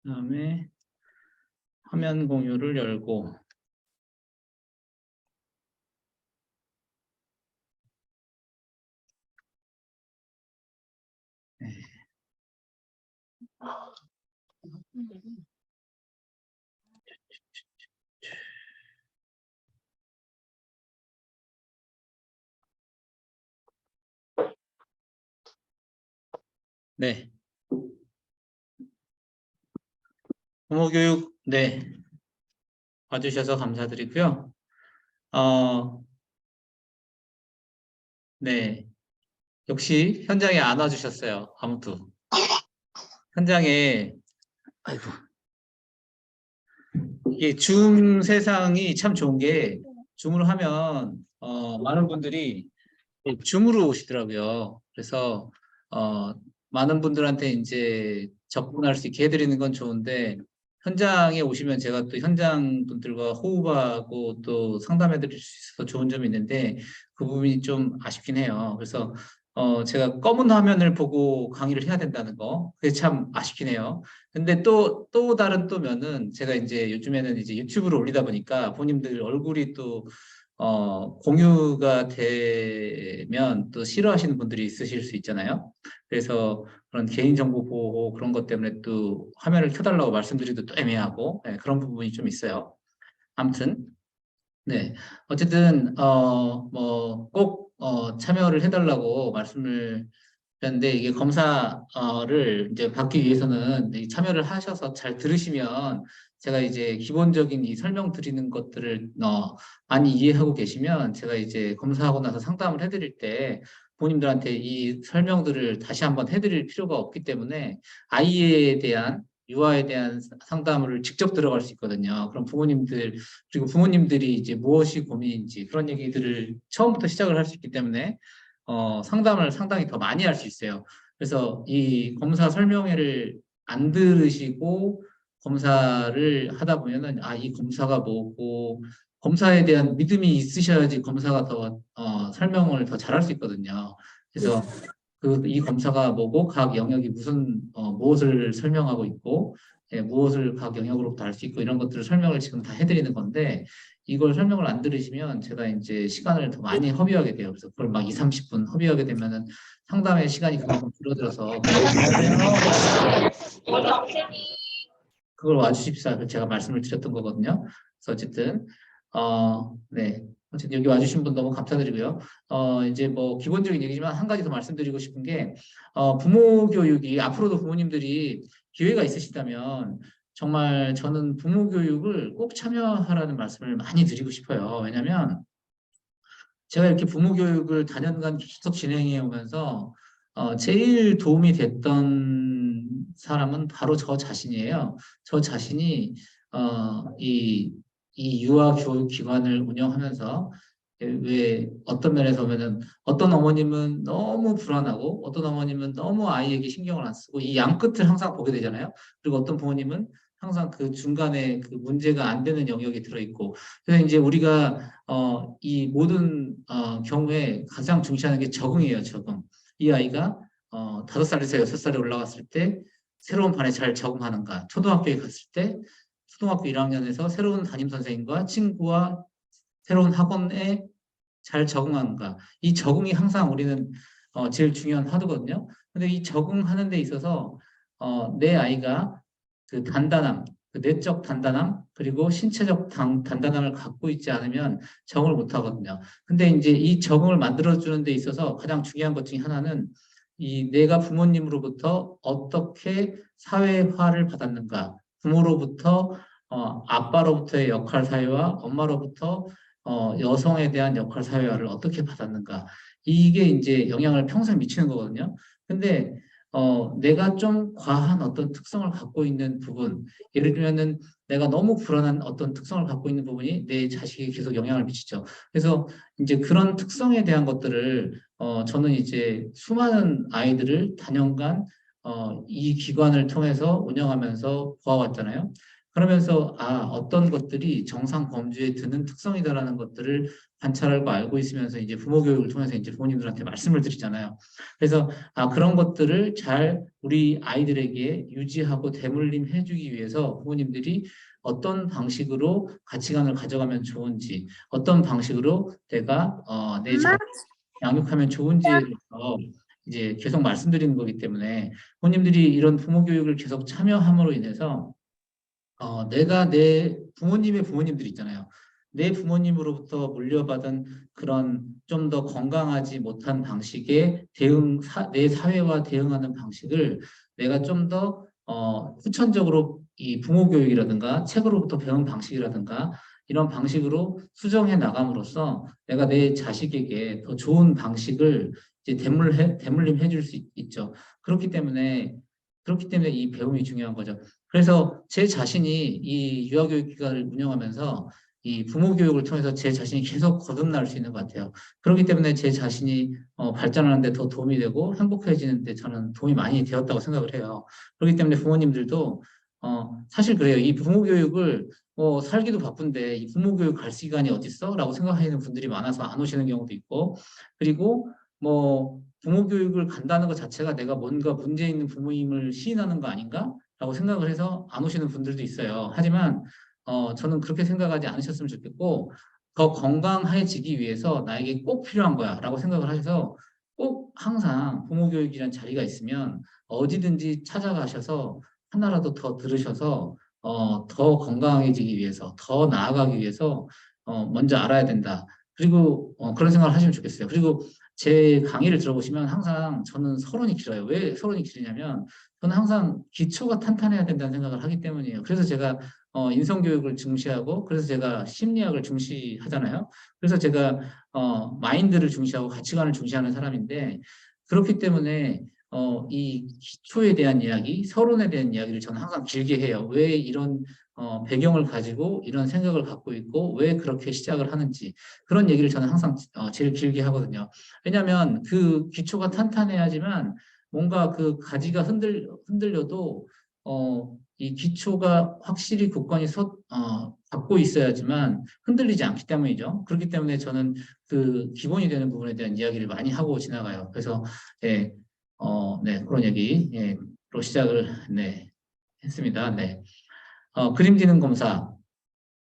그다음에 화면 공유를 열고 네. 네. 부모교육 네. 봐주셔서 감사드리고요. 네. 역시 현장에 안 와주셨어요. 아무도. 현장에 아이고 이게 줌 세상이 참 좋은 게 줌을 하면 많은 분들이 줌으로 오시더라고요. 그래서 많은 분들한테 이제 접근할 수 있게 해드리는 건 좋은데 현장에 오시면 제가 또 현장 분들과 호흡하고 또 상담해드릴 수 있어서 좋은 점이 있는데 그 부분이 좀 아쉽긴 해요. 그래서 제가 검은 화면을 보고 강의를 해야 된다는 거 그게 참 아쉽긴 해요. 근데 또 다른 또 면은 제가 이제 요즘에는 이제 유튜브를 올리다 보니까 본인들 얼굴이 또 공유가 되면 또 싫어하시는 분들이 있으실 수 있잖아요. 그래서 그런 개인정보 보호 그런 것 때문에 또 화면을 켜달라고 말씀드리기도 또 애매하고 네, 그런 부분이 좀 있어요. 아무튼 네 어쨌든 뭐 꼭 참여를 해달라고 말씀을 드렸는데 이게 검사를 이제 받기 위해서는 이 참여를 하셔서 잘 들으시면 제가 이제 기본적인 이 설명 드리는 것들을 많이 이해하고 계시면 제가 이제 검사하고 나서 상담을 해드릴 때 본인들한테 이 설명들을 다시 한번 해드릴 필요가 없기 때문에 아이에 대한 유아에 대한 상담을 직접 들어갈 수 있거든요. 그럼 부모님들 그리고 부모님들이 이제 무엇이 고민인지 그런 얘기들을 처음부터 시작을 할 수 있기 때문에 상담을 상당히 더 많이 할 수 있어요. 그래서 이 검사 설명회를 안 들으시고 검사를 하다 보면은 이 검사가 뭐고 검사에 대한 믿음이 있으셔야지 검사가 더 설명을 더 잘할 수 있거든요. 그래서 이 검사가 뭐고 각 영역이 무엇을 설명하고 있고 무엇을 각 영역으로부터 알 수 있고 이런 것들을 설명을 지금 다 해드리는 건데 이걸 설명을 안 들으시면 제가 이제 시간을 더 많이 허비하게 돼요. 그래서 그걸 막 2, 30분 허비하게 되면은 상담의 시간이 그만큼 줄어들어서 그걸 와주십사 제가 말씀을 드렸던 거거든요. 그래서 어쨌든 네. 어쨌든 여기 와주신 분 너무 감사드리고요. 이제 뭐 기본적인 얘기지만 한 가지 더 말씀드리고 싶은 게 부모 교육이 앞으로도 부모님들이 기회가 있으시다면 정말 저는 부모 교육을 꼭 참여하라는 말씀을 많이 드리고 싶어요. 왜냐하면 제가 이렇게 부모 교육을 다년간 계속 진행해 오면서 제일 도움이 됐던 사람은 바로 저 자신이에요. 저 자신이 이 유아 교육 기관을 운영하면서 왜 어떤 면에서 보면은 어떤 어머님은 너무 불안하고 어떤 어머님은 너무 아이에게 신경을 안 쓰고 이 양 끝을 항상 보게 되잖아요. 그리고 어떤 부모님은 항상 그 중간에 그 문제가 안 되는 영역이 들어있고 그래서 이제 우리가 이 모든 경우에 가장 중시하는 게 적응이에요, 적응. 이 아이가 5살에서 6살에 올라갔을 때 새로운 반에 잘 적응하는가, 초등학교에 갔을 때 초등학교 1학년에서 새로운 담임 선생님과 친구와 새로운 학원에 잘 적응하는가. 이 적응이 항상 우리는 제일 중요한 화두거든요. 근데 이 적응하는 데 있어서 내 아이가 그 단단함, 그 내적 단단함, 그리고 신체적 단단함을 갖고 있지 않으면 적응을 못 하거든요. 근데 이제 이 적응을 만들어주는 데 있어서 가장 중요한 것 중에 하나는 이 내가 부모님으로부터 어떻게 사회화를 받았는가. 부모로부터 아빠로부터의 역할 사회와 엄마로부터 여성에 대한 역할 사회화를 어떻게 받았는가. 이게 이제 영향을 평생 미치는 거거든요. 근데 내가 좀 과한 어떤 특성을 갖고 있는 부분, 예를 들면은 내가 너무 불안한 어떤 특성을 갖고 있는 부분이 내 자식에게 계속 영향을 미치죠. 그래서 이제 그런 특성에 대한 것들을 저는 이제 수많은 아이들을 단연간 이 기관을 통해서 운영하면서 보아왔잖아요. 그러면서 어떤 것들이 정상 범주에 드는 특성이다라는 것들을 관찰하고 알고 있으면서 이제 부모 교육을 통해서 이제 부모님들한테 말씀을 드리잖아요. 그래서 그런 것들을 잘 우리 아이들에게 유지하고 대물림 해주기 위해서 부모님들이 어떤 방식으로 가치관을 가져가면 좋은지, 어떤 방식으로 내가 내 자식 양육하면 좋은지에 대해서 이제 계속 말씀드리는 거기 때문에 부모님들이 이런 부모 교육을 계속 참여함으로 인해서 내가 내 부모님의 부모님들 있잖아요. 내 부모님으로부터 물려받은 그런 좀 더 건강하지 못한 방식의 내 사회와 대응하는 방식을 내가 좀 더, 후천적으로 이 부모 교육이라든가 책으로부터 배운 방식이라든가 이런 방식으로 수정해 나감으로써 내가 내 자식에게 더 좋은 방식을 이제 대물림 해줄 수 있죠. 그렇기 때문에 이 배움이 중요한 거죠. 그래서 제 자신이 이 유아교육기관을 운영하면서 이 부모 교육을 통해서 제 자신이 계속 거듭날 수 있는 것 같아요. 그렇기 때문에 제 자신이 발전하는 데 더 도움이 되고 행복해지는 데 저는 도움이 많이 되었다고 생각을 해요. 그렇기 때문에 부모님들도 사실 그래요. 이 부모 교육을 살기도 바쁜데 이 부모 교육 갈 시간이 어딨어? 라고 생각하시는 분들이 많아서 안 오시는 경우도 있고 그리고 뭐 부모 교육을 간다는 것 자체가 내가 뭔가 문제 있는 부모님을 시인하는 거 아닌가? 라고 생각을 해서 안 오시는 분들도 있어요. 하지만 저는 그렇게 생각하지 않으셨으면 좋겠고 더 건강해지기 위해서 나에게 꼭 필요한 거야 라고 생각을 하셔서 꼭 항상 부모 교육이란 자리가 있으면 어디든지 찾아가셔서 하나라도 더 들으셔서 더 건강해지기 위해서 더 나아가기 위해서 먼저 알아야 된다. 그리고 그런 생각을 하시면 좋겠어요. 그리고 제 강의를 들어보시면 항상 저는 서론이 길어요. 왜 서론이 길냐면 저는 항상 기초가 탄탄해야 된다는 생각을 하기 때문이에요. 그래서 제가 인성교육을 중시하고 그래서 제가 심리학을 중시하잖아요. 그래서 제가 마인드를 중시하고 가치관을 중시하는 사람인데 그렇기 때문에 이 기초에 대한 이야기, 서론에 대한 이야기를 저는 항상 길게 해요. 왜 이런 배경을 가지고 이런 생각을 갖고 있고 왜 그렇게 시작을 하는지 그런 얘기를 저는 항상 제일 길게 하거든요. 왜냐하면 그 기초가 탄탄해야지만 뭔가 그 가지가 흔들려도 이 기초가 확실히 굳건히 갖고 있어야지만 흔들리지 않기 때문이죠. 그렇기 때문에 저는 그 기본이 되는 부분에 대한 이야기를 많이 하고 지나가요. 그래서 예, 네, 그런 얘기로 시작을 네, 했습니다. 네. 그림지능 검사.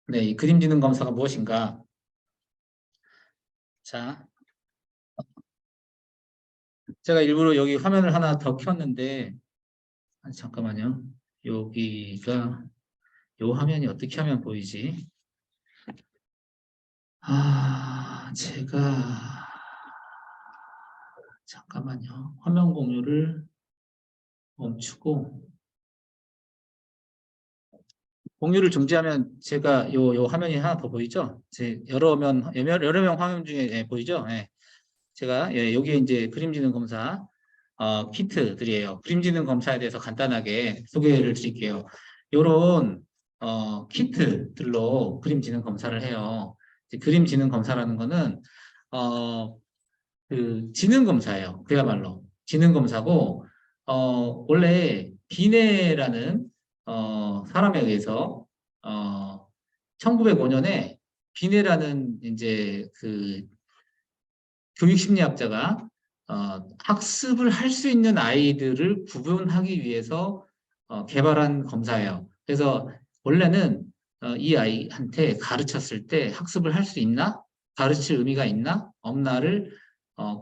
네, 이 그림지능 검사가 무엇인가? 자, 제가 일부러 여기 화면을 하나 더 켰는데 잠깐만요. 여기가 요 화면이 어떻게 하면 보이지? 제가 잠깐만요. 화면 공유를 멈추고 공유를 중지하면 제가 요 화면이 하나 더 보이죠? 여러 명 화면 중에 보이죠? 예. 제가 여기에 이제 그림지능 검사 키트들이에요. 그림지능 검사에 대해서 간단하게 소개를 드릴게요. 요런 키트들로 그림지능 검사를 해요. 그림지능 검사라는 거는 어, 그 지능 검사예요. 그야말로 지능 검사고 원래 비네라는 사람에 의해서 1905년에 비네라는 이제 그 교육 심리학자가 학습을 할 수 있는 아이들을 구분하기 위해서 개발한 검사예요. 그래서 원래는 이 아이한테 가르쳤을 때 학습을 할 수 있나? 가르칠 의미가 있나? 없나를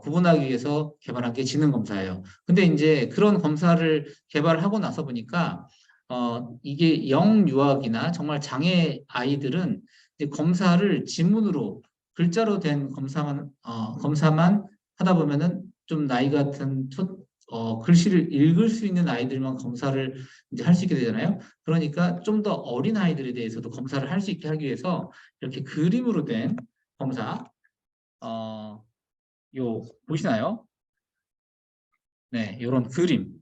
구분하기 위해서 개발한 게 지능 검사예요. 근데 이제 그런 검사를 개발하고 나서 보니까 이게 영유아기나 정말 장애 아이들은 이제 검사를 지문으로 글자로 된 검사만 하다 보면은 좀 나이 같은 글씨를 읽을 수 있는 아이들만 검사를 이제 할 수 있게 되잖아요. 그러니까 좀 더 어린 아이들에 대해서도 검사를 할 수 있게 하기 위해서 이렇게 그림으로 된 검사, 보시나요? 네, 이런 그림.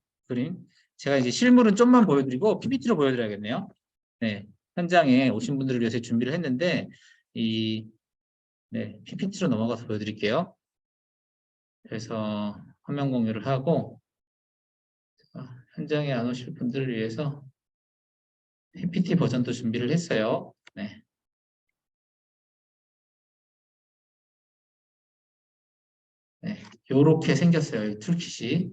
제가 이제 실물은 좀만 보여드리고 PPT로 보여드려야겠네요. 네, 현장에 오신 분들을 위해서 준비를 했는데 네, PPT로 넘어가서 보여드릴게요. 그래서 화면 공유를 하고 현장에 안 오실 분들을 위해서 PPT 버전도 준비를 했어요. 네. 요렇게 생겼어요. 이 툴킷이.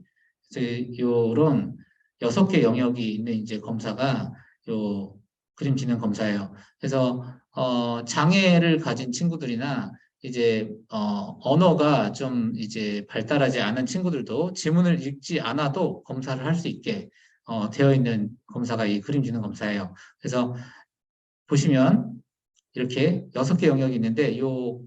그래서 요런 6개 영역이 있는 이제 검사가 요 그림 지능 검사예요. 그래서 장애를 가진 친구들이나 이제 언어가 좀 이제 발달하지 않은 친구들도 지문을 읽지 않아도 검사를 할 수 있게 되어 있는 검사가 이 그림 지능 검사예요. 그래서 보시면 이렇게 6개 영역이 있는데 요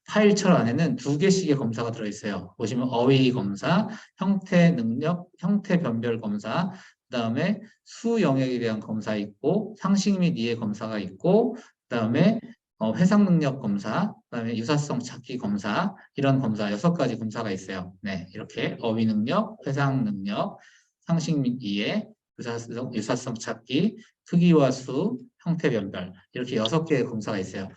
파일철 안에는 2개씩의 검사가 들어있어요. 보시면 어휘 검사, 형태 능력, 형태 변별 검사, 그다음에 수 영역에 대한 검사 있고 상식 및 이해 검사가 있고 그다음에 회상 능력 검사, 그다음에 유사성 찾기 검사 이런 검사 6가지 검사가 있어요. 네, 이렇게 어휘 능력, 회상 능력, 상식 및 이해, 유사성 찾기, 크기와 수, 형태 변별 이렇게 6개의 검사가 있어요.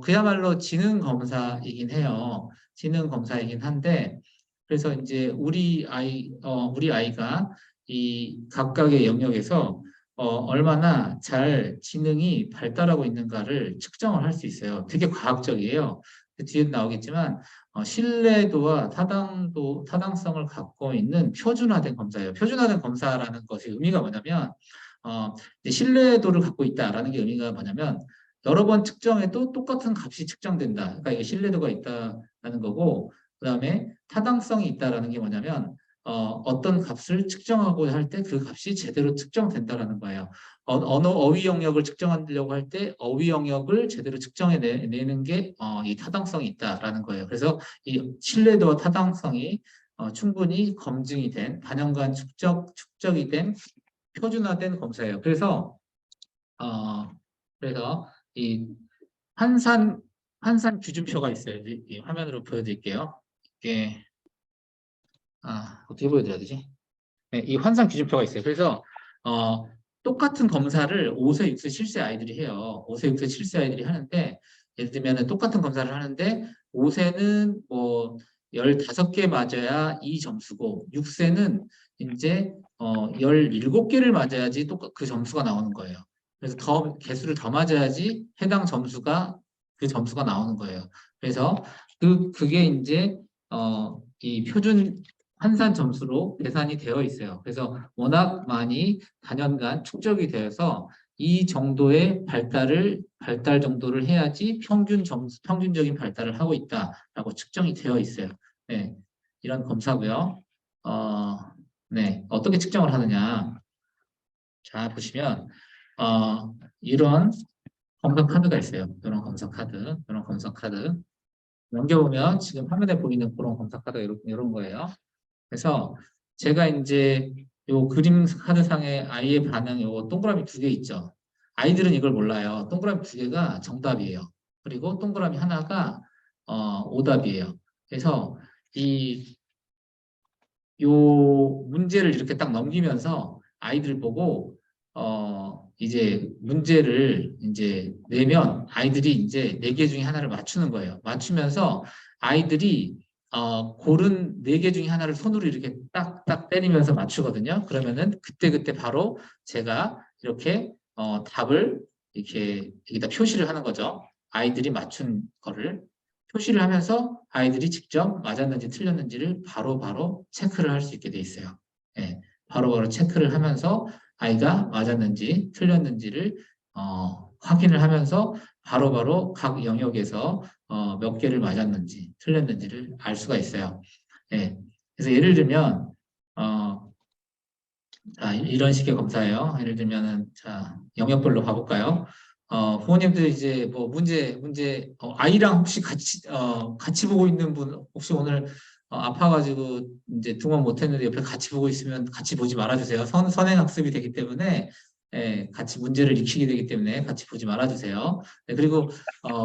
그야말로 지능 검사이긴 해요. 지능 검사이긴 한데 그래서 이제 우리 아이가 이 각각의 영역에서 얼마나 잘 지능이 발달하고 있는가를 측정을 할 수 있어요. 되게 과학적이에요. 뒤에 나오겠지만 신뢰도와 타당성을 갖고 있는 표준화된 검사예요. 표준화된 검사라는 것의 의미가 뭐냐면 이제 신뢰도를 갖고 있다라는 게 의미가 뭐냐면 여러 번 측정해도 똑같은 값이 측정된다. 그러니까 이게 신뢰도가 있다라는 거고, 그 다음에 타당성이 있다라는 게 뭐냐면 어떤 값을 측정하고 할 때 그 값이 제대로 측정된다라는 거예요. 언어 어휘 영역을 측정하려고 할 때 어휘 영역을 제대로 측정해 내는 게 이 타당성이 있다라는 거예요. 그래서 이 신뢰도와 타당성이 충분히 검증이 된 반영관 축적이 된 표준화된 검사예요. 어, 그래서 이 환산 환산 기준표가 있어요. 이 화면으로 보여드릴게요. 이게 어떻게 보여드려야 되지? 네, 이 환산 기준표가 있어요. 그래서 어, 똑같은 검사를 5세, 6세, 7세 아이들이 해요. 5세, 6세, 7세 아이들이 하는데 예를 들면 똑같은 검사를 하는데 5세는 뭐 15개 맞아야 이 점수고 6세는 이제 17개를 맞아야지 그 점수가 나오는 거예요. 그래서 더 개수를 더 맞아야지 해당 점수가 그 점수가 나오는 거예요. 그래서 그게 이제 이 표준 환산 점수로 계산이 되어 있어요. 그래서 워낙 많이 단연간 축적이 되어서 이 정도의 발달 정도를 해야지 평균적인 발달을 하고 있다라고 측정이 되어 있어요. 네, 이런 검사고요. 어, 네, 어떻게 측정을 하느냐? 자, 보시면 이런 검사 카드가 있어요. 이런 검사 카드. 넘겨보면 지금 화면에 보이는 그런 검사 카드가 이런 거예요. 그래서 제가 이제 요 그림 카드상에 아이의 반응 요 동그라미 2개 있죠. 아이들은 이걸 몰라요. 동그라미 2개가 정답이에요. 그리고 동그라미 하나가 오답이에요. 그래서 이 요 문제를 이렇게 딱 넘기면서 아이들 보고 이제 문제를 이제 내면 아이들이 이제 4개 중에 하나를 맞추는 거예요. 맞추면서 아이들이 고른 4개 중에 하나를 손으로 이렇게 딱딱 때리면서 맞추거든요. 그러면은 그때그때 바로 제가 이렇게 답을 이렇게 여기다 표시를 하는 거죠. 아이들이 맞춘 거를 표시를 하면서 아이들이 직접 맞았는지 틀렸는지를 바로바로 체크를 할 수 있게 돼 있어요. 예, 바로바로 체크를 하면서 아이가 맞았는지 틀렸는지를 확인을 하면서 바로바로 각 영역에서 몇 개를 맞았는지 틀렸는지를 알 수가 있어요. 예, 그래서 예를 들면 이런 식의 검사예요. 예를 들면은 자 영역별로 가볼까요? 부모님들 이제 뭐 아이랑 혹시 같이 보고 있는 분 혹시 오늘 아파가지고 이제 등원 못했는데 옆에 같이 보고 있으면 같이 보지 말아주세요. 선행학습이 되기 때문에 예, 같이 문제를 익히게 되기 때문에 같이 보지 말아주세요. 네, 그리고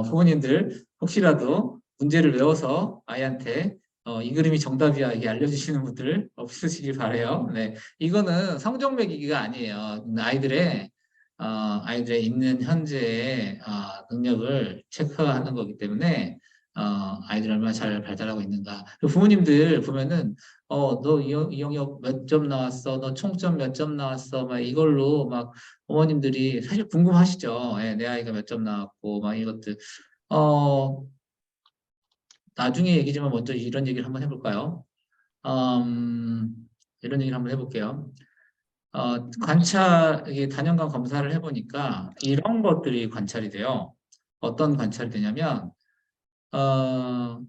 부모님들 혹시라도 문제를 외워서 아이한테 이 그림이 정답이야 이게 알려주시는 분들 없으시길 바래요. 네, 이거는 성적 매기기가 아니에요. 아이들의 있는 현재의 능력을 체크하는 거기 때문에 아이들이 얼마나 잘 발달하고 있는가. 부모님들 보면은 너 이 영역 몇 점 나왔어? 너 총점 몇 점 나왔어? 막 이걸로 막 어머님들이 사실 궁금하시죠. 예, 내 아이가 몇 점 나왔고 막 이것들 어 나중에 얘기지만 먼저 이런 얘기를 한번 해볼까요? 음, 이런 얘기를 한번 해볼게요. 이게 단연간 검사를 해보니까 이런 것들이 관찰이 돼요. 어떤 관찰이 되냐면, 어,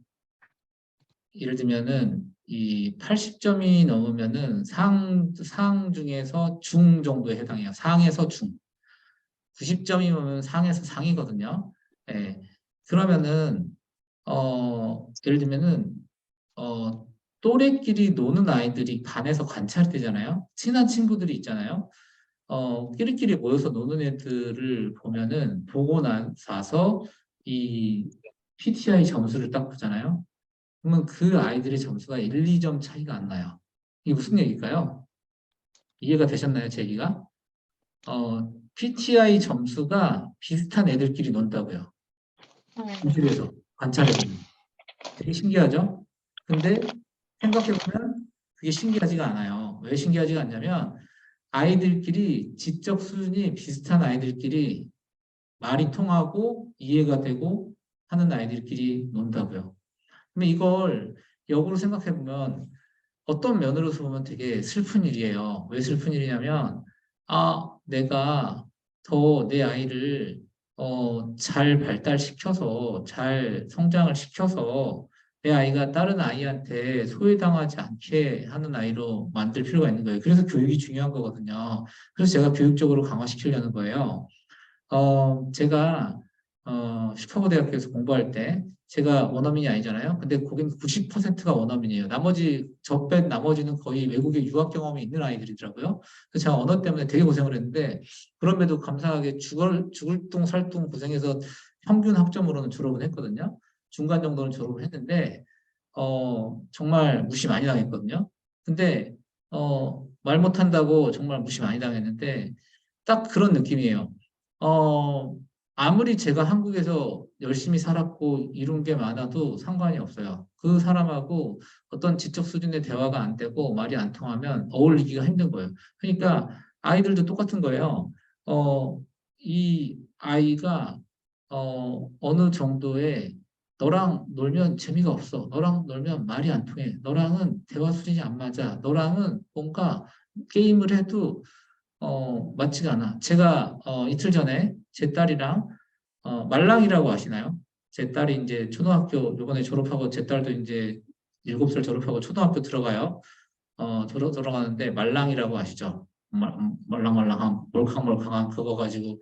예를 들면은 이 80점이 넘으면은 상 중에서 중 정도에 해당해요. 상에서 중. 90점이면 상에서 상이거든요. 예. 그러면은 예를 들면은 어, 또래끼리 노는 아이들이 반에서 관찰되잖아요. 친한 친구들이 있잖아요. 끼리끼리 모여서 노는 애들을 보면은 보고 나서 이 PTI 점수를 딱 보잖아요. 그러면 그 아이들의 점수가 1, 2점 차이가 안 나요. 이게 무슨 얘기일까요? 이해가 되셨나요, 제 얘기가? PTI 점수가 비슷한 애들끼리 논다고요. 교실에서 관찰해보면. 되게 신기하죠? 근데 생각해보면 그게 신기하지가 않아요. 왜 신기하지가 않냐면 아이들끼리 지적 수준이 비슷한 아이들끼리 말이 통하고 이해가 되고 하는 아이들끼리 논다고요. 근데 이걸 역으로 생각해보면 어떤 면으로서 보면 되게 슬픈 일이에요. 왜 슬픈 일이냐면, 내가 더 내 아이를 잘 발달시켜서, 잘 성장을 시켜서 내 아이가 다른 아이한테 소외당하지 않게 하는 아이로 만들 필요가 있는 거예요. 그래서 교육이 중요한 거거든요. 그래서 제가 교육적으로 강화시키려는 거예요. 제가 시카고 대학교에서 공부할 때 제가 원어민이 아니잖아요. 근데 거긴 90%가 원어민이에요. 저 뺀 나머지는 거의 외국에 유학 경험이 있는 아이들이더라고요. 그래서 제가 언어 때문에 되게 고생을 했는데 그럼에도 감사하게 죽을 둥 살 둥 고생해서 평균 학점으로는 졸업은 했거든요. 중간 정도는 졸업을 했는데 정말 무시 많이 당했거든요. 근데 말 못한다고 정말 무시 많이 당했는데 딱 그런 느낌이에요. 어, 아무리 제가 한국에서 열심히 살았고 이룬 게 많아도 상관이 없어요. 그 사람하고 어떤 지적 수준의 대화가 안 되고 말이 안 통하면 어울리기가 힘든 거예요. 그러니까 아이들도 똑같은 거예요. 어, 이 아이가 어느 정도의 너랑 놀면 재미가 없어. 너랑 놀면 말이 안 통해. 너랑은 대화 수준이 안 맞아. 너랑은 뭔가 게임을 해도 맞지가 않아. 제가 이틀 전에 제 딸이랑 말랑이라고 아시나요? 제 딸이 이제 초등학교 요번에 졸업하고 제 딸도 이제 7살 졸업하고 초등학교 들어가요. 들어가는데 말랑이라고 아시죠? 말랑말랑한 몰캉몰캉한 그거 가지고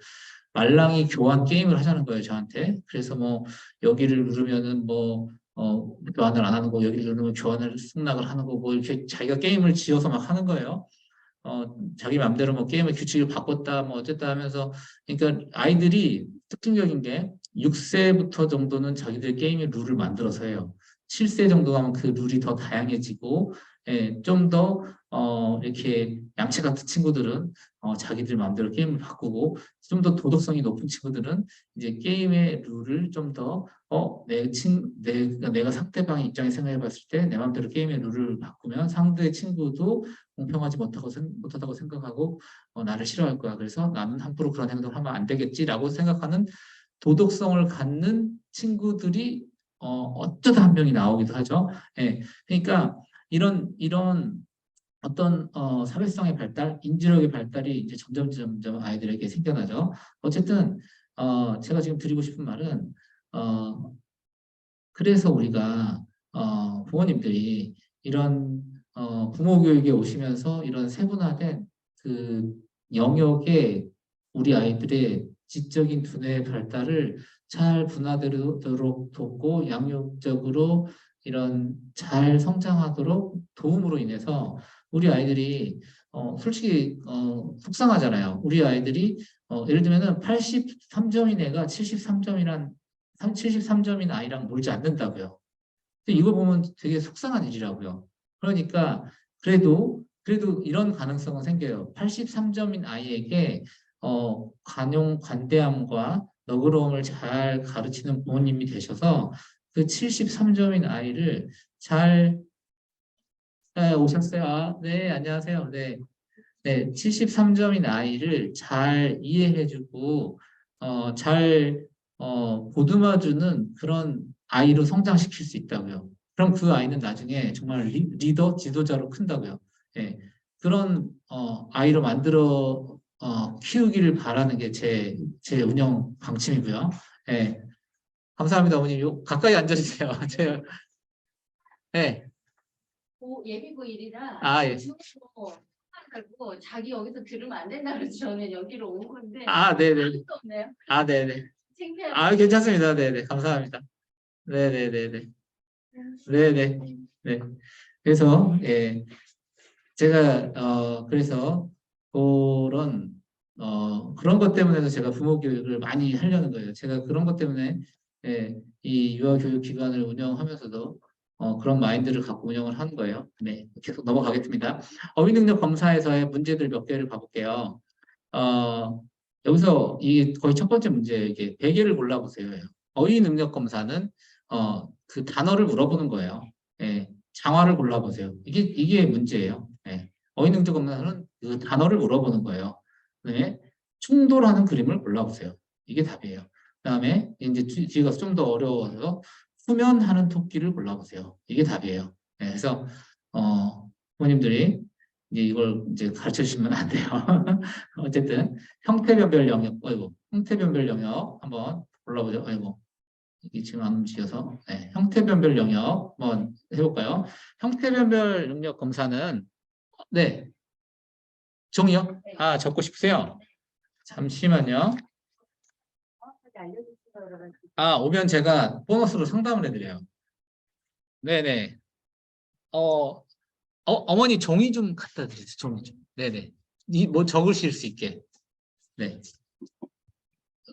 말랑이 교환 게임을 하자는 거예요, 저한테. 그래서 뭐 여기를 누르면은 뭐 교환을 안 하는 거, 여기를 누르면 교환을 승낙을 하는 거, 뭐 이렇게 자기가 게임을 지어서 막 하는 거예요. 자기 맘대로 뭐 게임의 규칙을 바꿨다, 뭐 어쨌다 하면서, 그러니까 아이들이 특징적인 게 6세부터 정도는 자기들 게임의 룰을 만들어서 해요. 7세 정도 가면 그 룰이 더 다양해지고, 예, 좀 더, 이렇게 양치 같은 친구들은 자기들 마음대로 게임을 바꾸고, 좀 더 도덕성이 높은 친구들은 이제 게임의 룰을 좀 더, 내가 상대방의 입장에 생각해 봤을 때 내 마음대로 게임의 룰을 바꾸면 상대 친구도 공평하지 못하다고 생각하고 나를 싫어할 거야. 그래서 나는 함부로 그런 행동을 하면 안 되겠지라고 생각하는 도덕성을 갖는 친구들이 어쩌다 한 명이 나오기도 하죠. 예. 그러니까 이런 어떤 사회성의 발달, 인지력의 발달이 이제 점점 아이들에게 생겨나죠. 어쨌든 제가 지금 드리고 싶은 말은 어, 그래서 우리가 부모님들이 이런 부모 교육에 오시면서 이런 세분화된 그 영역에 우리 아이들의 지적인 두뇌 발달을 잘 분화되도록 돕고 양육적으로 이런 잘 성장하도록 도움으로 인해서 우리 아이들이 솔직히 속상하잖아요. 우리 아이들이 예를 들면은 83점인 애가 73점인 아이랑 놀지 않는다고요. 근데 이거 보면 되게 속상한 일이라고요. 그러니까 그래도 이런 가능성은 생겨요. 83점인 아이에게 관대함과 너그러움을 잘 가르치는 부모님이 되셔서 그 73점인 아이를 잘 오셨어요. 네, 안녕하세요. 네. 네, 73점인 아이를 잘 이해해주고, 잘, 보듬어주는 그런 아이로 성장시킬 수 있다고요. 그럼 그 아이는 나중에 정말 리더, 지도자로 큰다고요. 예, 그런 아이로 만들어 키우기를 바라는 게 제 운영 방침이고요. 예, 감사합니다, 어머님. 가까이 앉아주세요. 제가, 예, 예비고 일이라 아, 예. 하고 자기 여기서 들으면 안 된다 그래서 저는 여기로 온 건데 아, 네네. 아무도 없네요. 아, 네네. 창피하게. 아, 괜찮습니다. 네네. 감사합니다. 네네네네. 네네. 네. 그래서, 예, 제가, 그래서, 그런, 그런 것 때문에도 제가 부모 교육을 많이 하려는 거예요. 제가 그런 것 때문에, 예, 이 유아교육 기관을 운영하면서도, 그런 마인드를 갖고 운영을 하는 거예요. 네. 계속 넘어가겠습니다. 어휘능력 검사에서의 문제들 몇 개를 봐볼게요. 어, 여기서 이게 거의 첫 번째 문제예요. 이게 100개를 골라보세요. 어휘 능력 검사는 그 단어를 물어보는 거예요. 예, 장화를 골라보세요. 이게 문제예요. 예, 어휘 능력 검사는 그 단어를 물어보는 거예요. 그다음에 충돌하는 그림을 골라보세요. 이게 답이에요. 그다음에 이제 뒤가 좀 더 어려워서 수면하는 토끼를 골라보세요. 이게 답이에요. 예, 그래서 부모님들이 이제 이걸 이제 가르쳐 주시면 안 돼요. 어쨌든 형태변별 영역, 아이고, 형태변별 영역 한번 골라보죠. 아이고, 이게 지금 안 움직여서. 네, 형태변별 영역 한번 해볼까요? 형태변별 능력 검사는 네, 종이요? 아, 적고 싶으세요? 잠시만요. 아, 오면 제가 보너스로 상담을 해드려요. 네네. 어, 어머니 종이 좀 갖다 드리세요. 종이 좀. 네네. 이 뭐 적으실 수 있게. 네.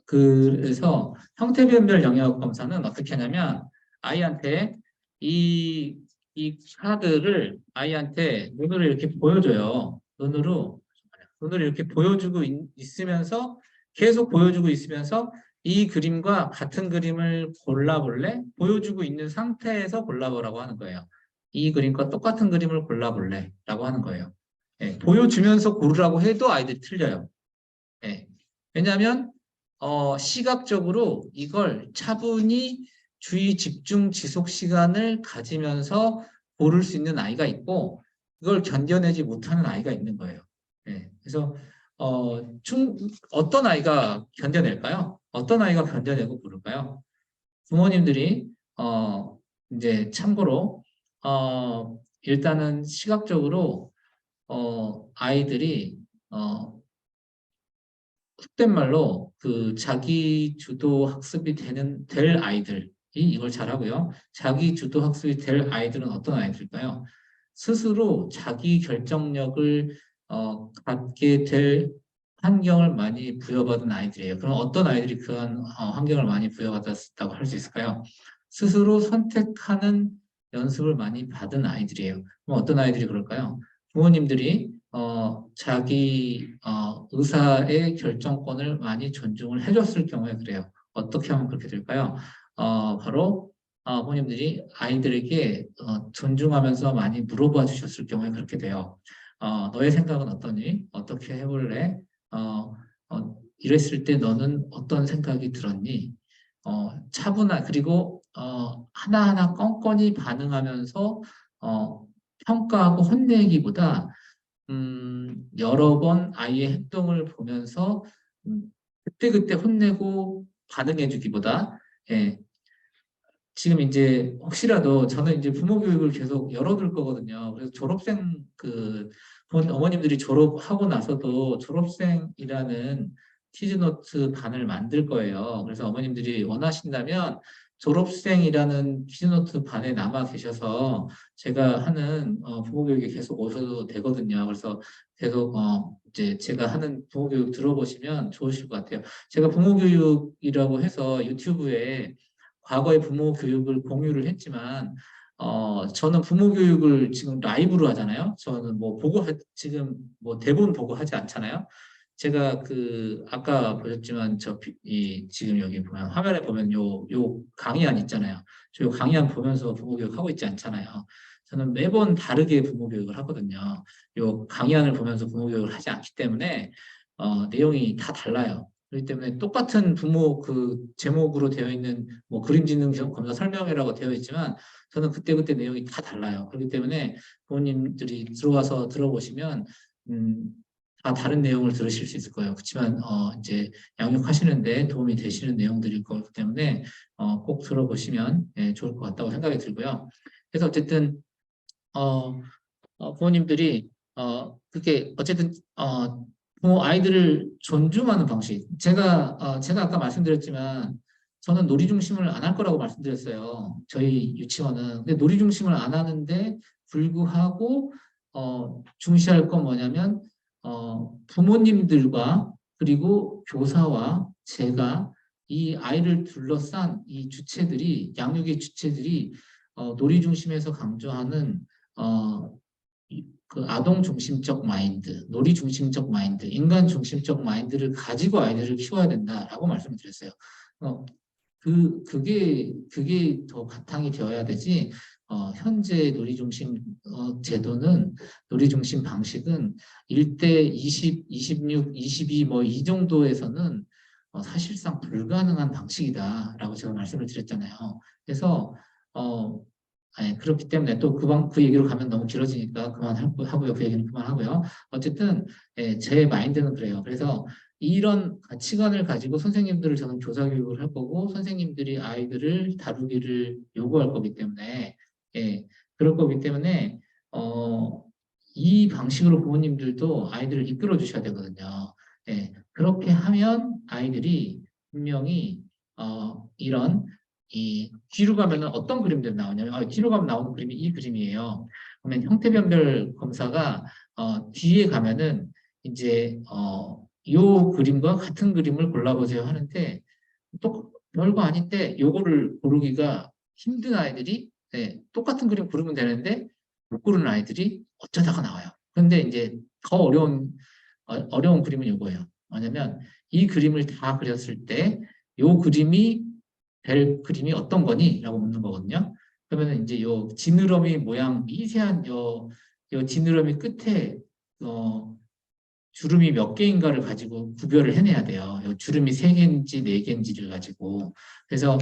그래서 형태변별 영역 검사는 어떻게 하냐면 아이한테 이, 이 카드를 아이한테 눈으로 이렇게 보여줘요. 눈으로 이렇게 보여주고 있으면서 계속 보여주고 있으면서 이 그림과 같은 그림을 골라볼래? 보여주고 있는 상태에서 골라보라고 하는 거예요. 이 그림과 똑같은 그림을 골라볼래? 라고 하는 거예요. 예, 보여주면서 고르라고 해도 아이들이 틀려요. 예. 왜냐하면 시각적으로 이걸 차분히 주의 집중 지속 시간을 가지면서 고를 수 있는 아이가 있고 이걸 견뎌내지 못하는 아이가 있는 거예요. 예. 그래서 어떤 아이가 견뎌낼까요? 어떤 아이가 견뎌내고 고를까요? 부모님들이 이제 참고로 일단은 시각적으로 아이들이 속된 말로 그 자기 주도 학습이 될 아이들이 이걸 잘하고요. 자기 주도 학습이 될 아이들은 어떤 아이들일까요? 스스로 자기 결정력을 갖게 될 환경을 많이 부여받은 아이들이에요. 그럼 어떤 아이들이 그런 환경을 많이 부여받았다고 할 수 있을까요? 스스로 선택하는 연습을 많이 받은 아이들이에요. 그럼 어떤 아이들이 그럴까요? 부모님들이 자기 의사의 결정권을 많이 존중을 해줬을 경우에 그래요. 어떻게 하면 그렇게 될까요? 바로 부모님들이 아이들에게 존중하면서 많이 물어봐 주셨을 경우에 그렇게 돼요. 너의 생각은 어떠니? 어떻게 해볼래? 이랬을 때 너는 어떤 생각이 들었니? 그리고 하나하나 껌껌이 반응하면서 평가하고 혼내기보다 여러 번 아이의 행동을 보면서 그때그때 혼내고 반응해주기보다 예, 지금 이제 혹시라도 저는 이제 부모 교육을 계속 열어둘 거거든요. 그래서 졸업생 어머님들이 졸업하고 나서도 졸업생이라는 키즈노트 반을 만들 거예요. 그래서 어머님들이 원하신다면 졸업생이라는 키즈노트 반에 남아 계셔서 제가 하는 부모 교육에 계속 오셔도 되거든요. 그래서 계속 이제 제가 하는 부모 교육 들어보시면 좋으실 것 같아요. 제가 부모 교육이라고 해서 유튜브에 과거의 부모 교육을 공유를 했지만, 저는 부모 교육을 지금 라이브로 하잖아요. 저는 뭐 지금 뭐 대본 보고 하지 않잖아요. 제가 아까 보셨지만, 지금 여기 보면, 화면에 보면 요 강의안 있잖아요. 저 요 강의안 보면서 부모 교육 하고 있지 않잖아요. 저는 매번 다르게 부모 교육을 하거든요. 요 강의안을 보면서 부모 교육을 하지 않기 때문에, 내용이 다 달라요. 그렇기 때문에 똑같은 부모 그 제목으로 되어 있는 뭐 그림지능 검사 설명회라고 되어 있지만 저는 그때그때 내용이 다 달라요. 그렇기 때문에 부모님들이 들어와서 들어보시면 음, 다 다른 내용을 들으실 수 있을 거예요. 그렇지만 이제 양육하시는데 도움이 되시는 내용들일 거기 때문에 꼭 들어보시면 좋을 것 같다고 생각이 들고요. 그래서 어쨌든 어, 부모님들이 그게 어쨌든 부모 아이들을 존중하는 방식. 제가 아까 말씀드렸지만 저는 놀이 중심을 안 할 거라고 말씀드렸어요. 저희 유치원은. 근데 놀이 중심을 안 하는데 불구하고 중시할 건 뭐냐면 부모님들과 그리고 교사와 제가 이 아이를 둘러싼 이 주체들이 양육의 주체들이 놀이 중심에서 강조하는 어, 그 아동 중심적 마인드, 놀이 중심적 마인드, 인간 중심적 마인드를 가지고 아이들을 키워야 된다라고 말씀을 드렸어요. 어, 그게 더 바탕이 되어야 되지, 현재 놀이 중심 제도는, 놀이 중심 방식은 1대 20, 26, 22, 뭐 이 정도에서는 사실상 불가능한 방식이다라고 제가 말씀을 드렸잖아요. 그래서, 어, 그렇기 때문에 또 그 얘기로 가면 너무 길어지니까 그만하고요. 그 얘기는 그만하고요. 어쨌든, 제 마인드는 그래요. 그래서 이런 가치관을 가지고 선생님들을 저는 교사 교육을 할 거고, 선생님들이 아이들을 다루기를 요구할 거기 때문에, 예, 그럴 거기 때문에, 이 방식으로 부모님들도 아이들을 이끌어 주셔야 되거든요. 그렇게 하면 아이들이 분명히, 이런 이 뒤로 가면은 어떤 그림들이 나오냐면 뒤로 가면 나오는 그림이 이 그림이에요. 그러면 형태변별 검사가 뒤에 가면은 이제 요 그림과 같은 그림을 골라보세요 하는데 또 별거 아닌데 요거를 고르기가 힘든 아이들이 똑같은 그림 고르면 되는데 못 고르는 아이들이 어쩌다가 나와요. 그런데 이제 더 어려운 그림은 이거예요. 뭐냐면 이 그림을 다 그렸을 때 요 그림이 될 그림이 어떤 거니? 라고 묻는 거거든요. 그러면 이제 요 지느러미 모양 미세한 요 지느러미 끝에 어, 주름이 몇 개인가를 가지고 구별을 해내야 돼요. 요 주름이 세 개인지 네 개인지를 가지고. 그래서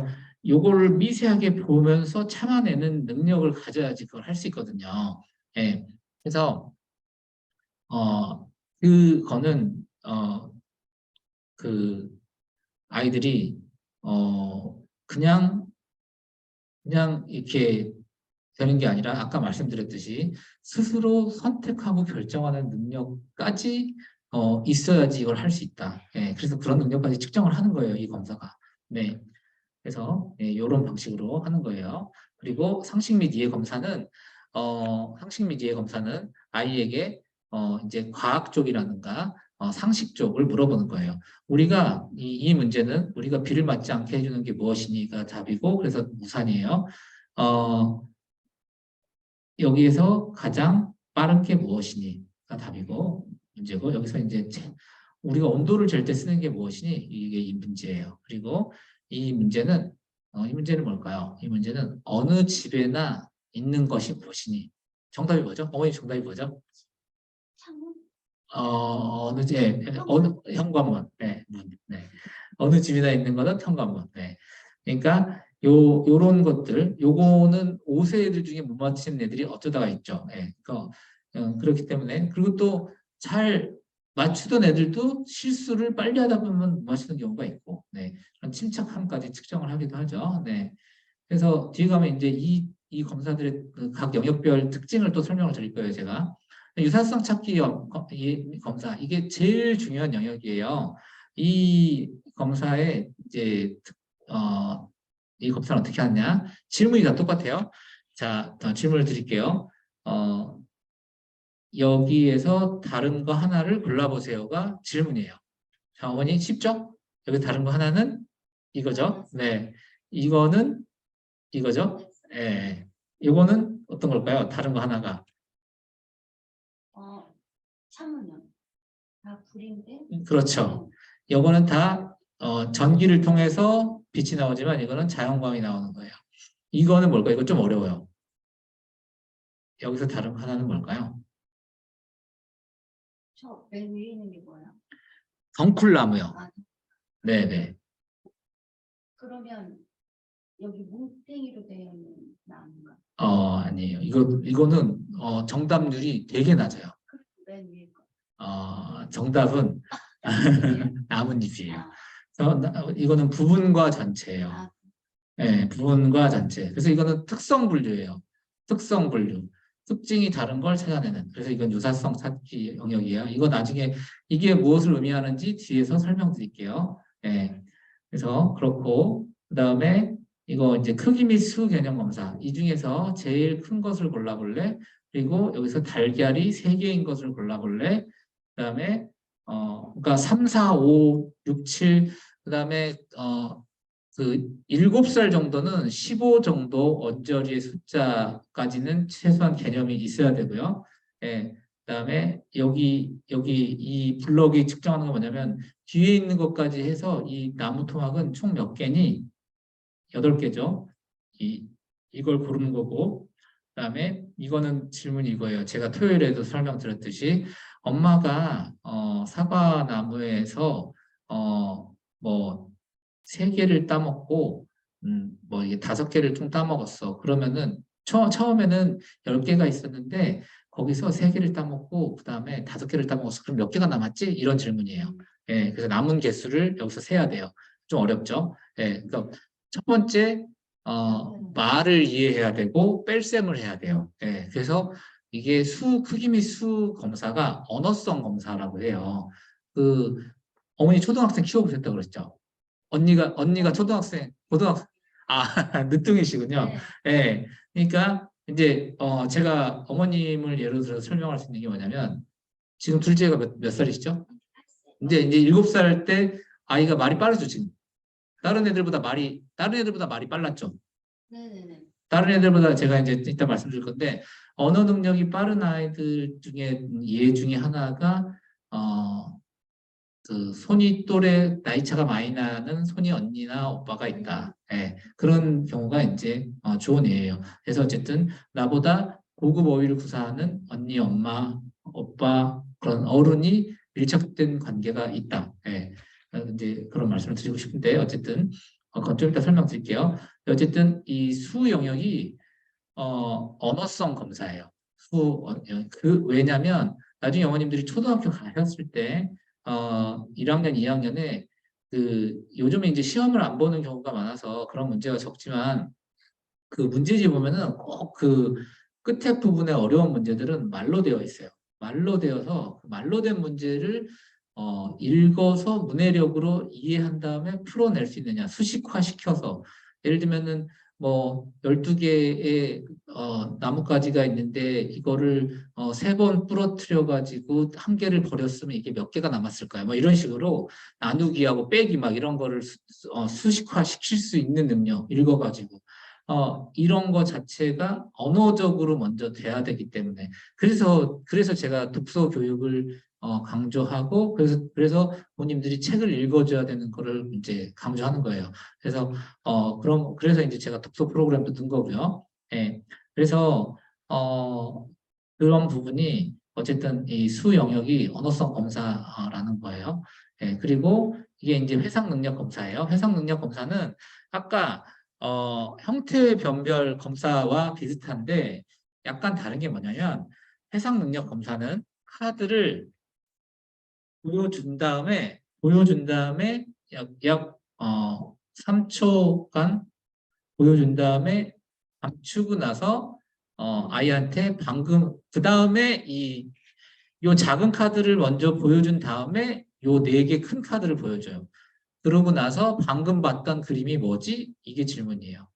요거를 미세하게 보면서 참아내는 능력을 가져야지 그걸 할 수 있거든요. 예. 그래서 그거는 그 아이들이 그냥 이렇게 되는 게 아니라 아까 말씀드렸듯이 스스로 선택하고 결정하는 능력까지 있어야지 이걸 할 수 있다. 그래서 그런 능력까지 측정을 하는 거예요, 이 검사가. 네. 그래서 이런 방식으로 하는 거예요. 그리고 상식 및 이해 검사는 아이에게 이제 과학 쪽이라든가 상식 쪽을 물어보는 거예요. 우리가 이 문제는 우리가 비를 맞지 않게 해주는 게 무엇이니가 답이고 그래서 무산이에요. 어, 여기에서 가장 빠른 게 무엇이니가 답이고 문제고 여기서 이제 우리가 온도를 잴 때 쓰는 게 무엇이니 이게 이 문제예요. 그리고 이 문제는 뭘까요? 이 문제는 어느 집에나 있는 것이 무엇이니 정답이 뭐죠? 어머니 정답이 뭐죠? 창문? 어느 현관문. 네, 네. 어느 집이나 있는 거는 현관문. 네. 그러니까 요런 것들, 요거는 5세 애들 중에 못 맞히는 애들이 어쩌다가 있죠. 그러니까, 그렇기 때문에 그리고 또 잘 맞추던 애들도 실수를 빨리 하다 보면 못 맞히는 경우가 있고, 네. 그런 침착함까지 측정을 하기도 하죠. 네. 그래서 뒤에 가면 이제 이 검사들의 그각 영역별 특징을 또 설명을 드릴 거예요, 제가. 유사성 찾기 검사, 이게 제일 중요한 영역이에요. 이 검사의 이제, 이 검사는 어떻게 하냐? 질문이 다 똑같아요. 자, 질문을 드릴게요. 여기에서 다른 거 하나를 골라보세요가 질문이에요. 자, 어머니 쉽죠? 여기 다른 거 하나는 이거죠? 네. 이거는 이거죠? 예. 이거는 어떤 걸까요? 다른 거 하나가. 창문은 다 불인데. 그렇죠. 요거는 다 전기를 통해서 빛이 나오지만 이거는 자연광이 나오는 거예요. 이거는 뭘까요? 이거 좀 어려워요. 여기서 다른 거 하나는 뭘까요? 저 맨 위에 있는 게 뭐야? 덩쿨나무요. 아, 네네. 그러면 여기 뭉탱이로 되어 있는 나무가 아니에요. 이거는 정답률이 되게 낮아요. 맨 위에 거. 정답은 나뭇잎이에요? 나뭇잎이에요. 아, 이거는 부분과 전체예요. 아, 네, 부분과 전체. 그래서 이거는 특성 분류예요. 특성 분류. 특징이 다른 걸 찾아내는. 그래서 이건 유사성 찾기 영역이에요. 이거 나중에 이게 무엇을 의미하는지 뒤에서 설명드릴게요. 네. 그래서 그렇고 그다음에 이거 이제 크기 및 수 개념 검사. 이 중에서 제일 큰 것을 골라볼래? 그리고 여기서 달걀이 3개인 것을 골라볼래? 그다음에 그러니까 3, 4, 5, 6, 7 그다음에 그 7살 정도는 15 정도 언저리의 숫자까지는 최소한 개념이 있어야 되고요. 예, 그다음에 여기 이 블럭이 측정하는 건 뭐냐면 뒤에 있는 것까지 해서 이 나무 토막은 총 몇 개니? 8개죠. 이걸 고르는 거고 그다음에 이거는 질문이 이거예요. 제가 토요일에도 설명드렸듯이 엄마가 사과나무에서 뭐 3개를 따먹고 뭐 이게 5개를 좀 따먹었어. 그러면은 처음에는 10개가 있었는데 거기서 3개를 따먹고 그다음에 5개를 따먹었어. 그럼 몇 개가 남았지? 이런 질문이에요. 예, 그래서 남은 개수를 여기서 세야 돼요. 좀 어렵죠? 예, 그러니까 첫 번째 말을 이해해야 되고 뺄셈을 해야 돼요. 예, 그래서 이게 크기 및 수 검사가 언어성 검사라고 해요. 그 어머니 초등학생 키워보셨다고 그랬죠? 언니가 초등학생, 고등학생, 아, 늦둥이시군요. 네. 예. 그러니까 이제 제가 어머님을 예로 들어서 설명할 수 있는 게 뭐냐면 지금 둘째가 몇 살이시죠? 이제 7살 때 아이가 말이 빠르죠, 지금. 다른 애들보다 말이 빨랐죠. 네네네. 다른 애들보다 제가 이제 이따 말씀드릴 건데 언어 능력이 빠른 아이들 중에 예 중에 하나가 어, 그 손이 또래 나이 차가 많이 나는 손이 언니나 오빠가 있다. 예, 그런 경우가 이제 좋은 예예요. 그래서 어쨌든 나보다 고급 어휘를 구사하는 언니, 엄마, 오빠 그런 어른이 밀착된 관계가 있다. 예, 이제 그런 말씀을 드리고 싶은데 어쨌든 그건 좀 이따 설명드릴게요. 어쨌든 이 수 영역이 언어성 검사예요. 왜냐면 나중에 어머님들이 초등학교 가셨을 때 1학년, 2학년에 요즘에 이제 시험을 안 보는 경우가 많아서 그런 문제가 적지만 그 문제지 보면은 꼭 그 끝에 부분에 어려운 문제들은 말로 되어 있어요. 말로 되어서 그 말로 된 문제를 읽어서 문해력으로 이해한 다음에 풀어낼 수 있느냐, 수식화 시켜서 예를 들면은 뭐 12개의 나뭇가지가 있는데 이거를 3번 부러뜨려 가지고 한 개를 버렸으면 이게 몇 개가 남았을까요? 뭐 이런 식으로 나누기하고 빼기 막 이런 거를 수식화 시킬 수 있는 능력 읽어가지고 이런 거 자체가 언어적으로 먼저 돼야 되기 때문에 그래서 제가 독서 교육을 강조하고 그래서 부모님들이 책을 읽어줘야 되는 거를 이제 강조하는 거예요. 그래서 그래서 이제 제가 독서 프로그램도 든 거고요. 예. 그래서 그런 부분이 어쨌든 이 수 영역이 언어성 검사라는 거예요. 예. 그리고 이게 이제 회상 능력 검사예요. 회상 능력 검사는 아까 형태 변별 검사와 비슷한데 약간 다른 게 뭐냐면 해상 능력 검사는 카드를 보여준 다음에 약 3초간 보여준 다음에 감추고 나서 아이한테 방금 그 다음에 요 작은 카드를 먼저 보여준 다음에 요 4개 큰 카드를 보여줘요. 그러고 나서 방금 봤던 그림이 뭐지? 이게 질문이에요.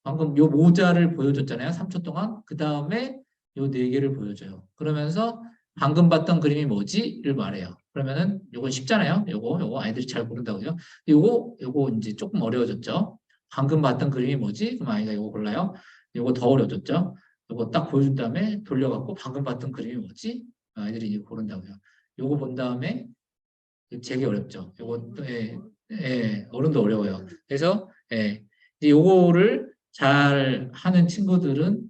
방금 요 모자를 보여줬잖아요. 3초 동안. 그 다음에 요 4개를 보여줘요. 그러면서 방금 봤던 그림이 뭐지?를 말해요. 그러면은 요건 쉽잖아요. 요거 아이들이 잘 모른다고요. 요거 이제 조금 어려워졌죠. 방금 봤던 그림이 뭐지? 그럼 아이가 요거 골라요. 요거 더 어려워졌죠. 요거 딱 보여준 다음에 돌려갖고 방금 봤던 그림이 뭐지? 아이들이 이제 고른다고요. 요거 본 다음에 되게 어렵죠. 요거 어른도 어려워요. 그래서 이제 요거를 잘 하는 친구들은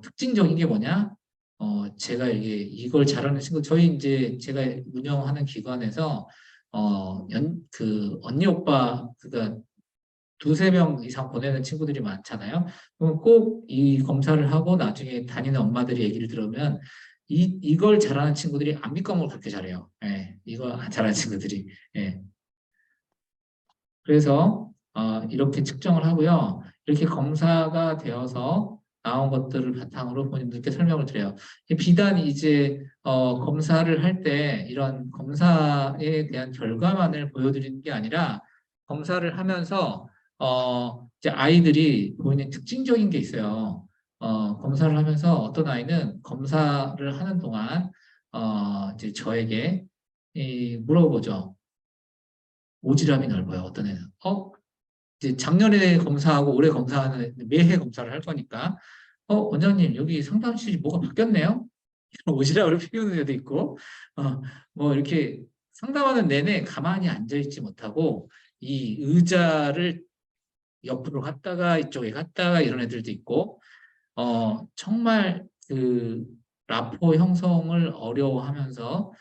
특징적인 게 뭐냐? 제가 이걸 잘하는 친구 저희 이제 제가 운영하는 기관에서 언니 오빠 그러니까 두세 명 이상 보내는 친구들이 많잖아요. 그럼 꼭 이 검사를 하고 나중에 다니는 엄마들이 얘기를 들으면 이걸 잘하는 친구들이 안미 과목을 그렇게 잘해요. 예, 이거 잘하는 친구들이. 예. 그래서 이렇게 측정을 하고요. 이렇게 검사가 되어서 나온 것들을 바탕으로 부모님들께 설명을 드려요. 비단 이제 검사를 할 때 이런 검사에 대한 결과만을 보여드리는 게 아니라 검사를 하면서 이제 아이들이 보이는 특징적인 게 있어요. 검사를 하면서 어떤 아이는 검사를 하는 동안 이제 저에게 물어보죠. 오지랖이 넓어요. 어떤 애는. 이제 작년에 검사하고 올해 검사하는 매해 검사를 할 거니까 원장님 여기 상담실이 뭐가 바뀌었네요. 오지랖을 피우는 애도 있고 뭐 이렇게 상담하는 내내 가만히 앉아있지 못하고 이 의자를 옆으로 갔다가 이쪽에 갔다가 이런 애들도 있고 정말 그 라포 형성을 어려워하면서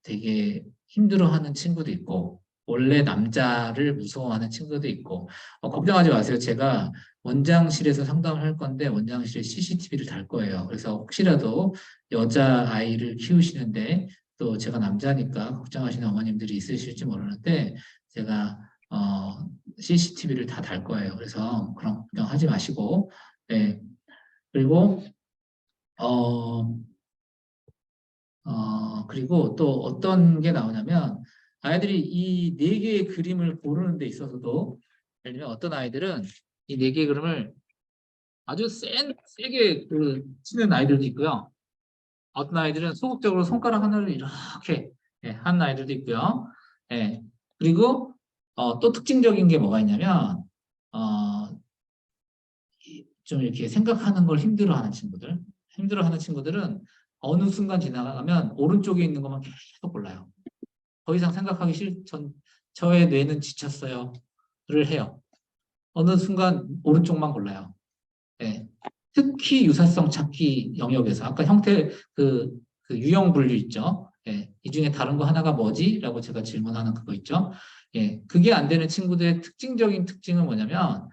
되게 힘들어하는 친구도 있고 원래 남자를 무서워하는 친구도 있고 걱정하지 마세요. 제가 원장실에서 상담을 할 건데 원장실에 CCTV를 달 거예요. 그래서 혹시라도 여자 아이를 키우시는데 또 제가 남자니까 걱정하시는 어머님들이 있으실지 모르는데 제가 CCTV를 다 달 거예요. 그래서 그런 걱정하지 마시고 네. 그리고 어, 그리고 또 어떤 게 나오냐면 아이들이 이 네 개의 그림을 고르는 데 있어서도 예를 들면 어떤 아이들은 이 네 개의 그림을 아주 세게 치는 아이들도 있고요. 어떤 아이들은 소극적으로 손가락 하나를 이렇게 하는 아이들도 있고요. 예. 그리고 또 특징적인 게 뭐가 있냐면 좀 이렇게 생각하는 걸 힘들어하는 친구들은 어느 순간 지나가면 오른쪽에 있는 것만 계속 골라요. 더 이상 생각하기 저의 뇌는 지쳤어요.를 해요. 어느 순간 오른쪽만 골라요. 네. 특히 유사성 찾기 영역에서 아까 형태 그 유형 분류 있죠. 예, 이 중에 다른 거 하나가 뭐지? 라고 제가 질문하는 그거 있죠. 예, 그게 안 되는 친구들의 특징적인 특징은 뭐냐면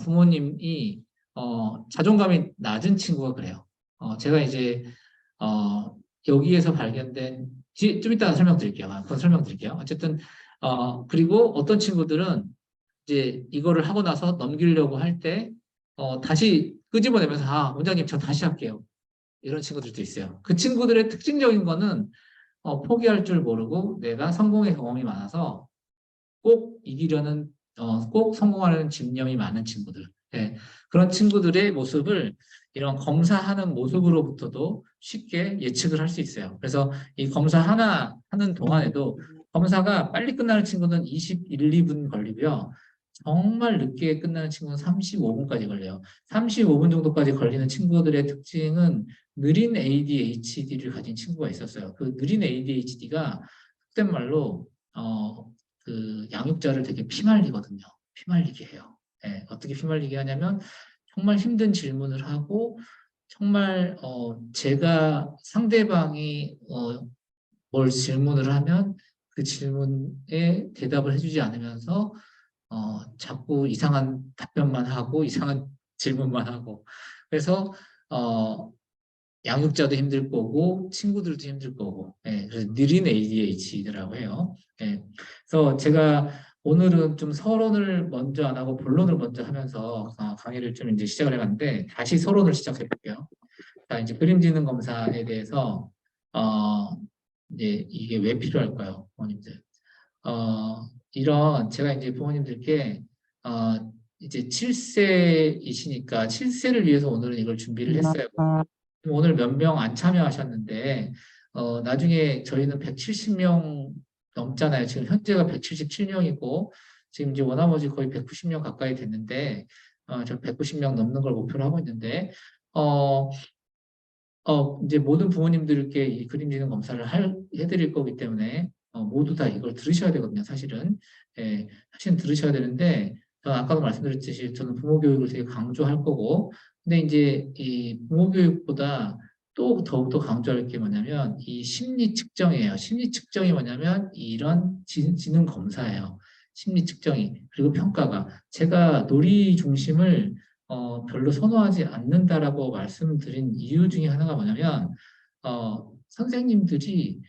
부모님이 자존감이 낮은 친구가 그래요. 제가 이제 여기에서 발견된 좀 이따가 설명드릴게요. 그건 설명드릴게요. 어쨌든 그리고 어떤 친구들은 이제 이거를 하고 나서 넘기려고 할 때 다시 끄집어내면서 원장님 저 다시 할게요. 이런 친구들도 있어요. 그 친구들의 특징적인 거는 포기할 줄 모르고 내가 성공의 경험이 많아서 꼭 이기려는 꼭 성공하려는 집념이 많은 친구들. 예, 그런 친구들의 모습을 이런 검사하는 모습으로부터도 쉽게 예측을 할 수 있어요. 그래서 이 검사 하나 하는 동안에도 검사가 빨리 끝나는 친구는 21, 2분 걸리고요. 정말 늦게 끝나는 친구는 35분까지 걸려요. 35분 정도까지 걸리는 친구들의 특징은 느린 ADHD를 가진 친구가 있었어요. 그 느린 ADHD가 속된 말로 그 양육자를 되게 피말리거든요. 피말리게 해요. 예, 어떻게 피말리게 하냐면 정말 힘든 질문을 하고 정말 제가 상대방이 뭘 질문을 하면 그 질문에 대답을 해주지 않으면서 자꾸 이상한 답변만 하고 이상한 질문만 하고 그래서 양육자도 힘들 거고 친구들도 힘들 거고 그래서 느린 ADHD라고 해요. 그래서 제가 오늘은 좀 서론을 먼저 안 하고 본론을 먼저 하면서 강의를 좀 이제 시작을 해봤는데 다시 서론을 시작해 볼게요. 자, 이제 그림지능 검사에 대해서 이제 이게 왜 필요할까요, 부모님들? 이런 제가 이제 부모님들께 이제 7세이시니까 7세를 위해서 오늘은 이걸 준비를 했어요. 오늘 몇 명 안 참여하셨는데 나중에 저희는 170명 넘잖아요. 지금 현재가 177명이고 지금 이제 원아버지 거의 190명 가까이 됐는데 저 190명 넘는 걸 목표로 하고 있는데 어, 이제 모든 부모님들께 이 그림지능 검사를 해드릴 거기 때문에 모두 다 이걸 들으셔야 되거든요. 사실은 사실은 들으셔야 되는데 저는 아까도 말씀드렸듯이 저는 부모 교육을 되게 강조할 거고 근데 이제 이 부모 교육보다 또 더욱더 강조할 게 뭐냐면 이 심리 측정이에요. 심리 측정이 뭐냐면 이런 지능 검사예요. 심리 측정이. 그리고 평가가. 제가 놀이 중심을 별로 선호하지 않는다라고 말씀드린 이유 중에 하나가 뭐냐면 선생님들이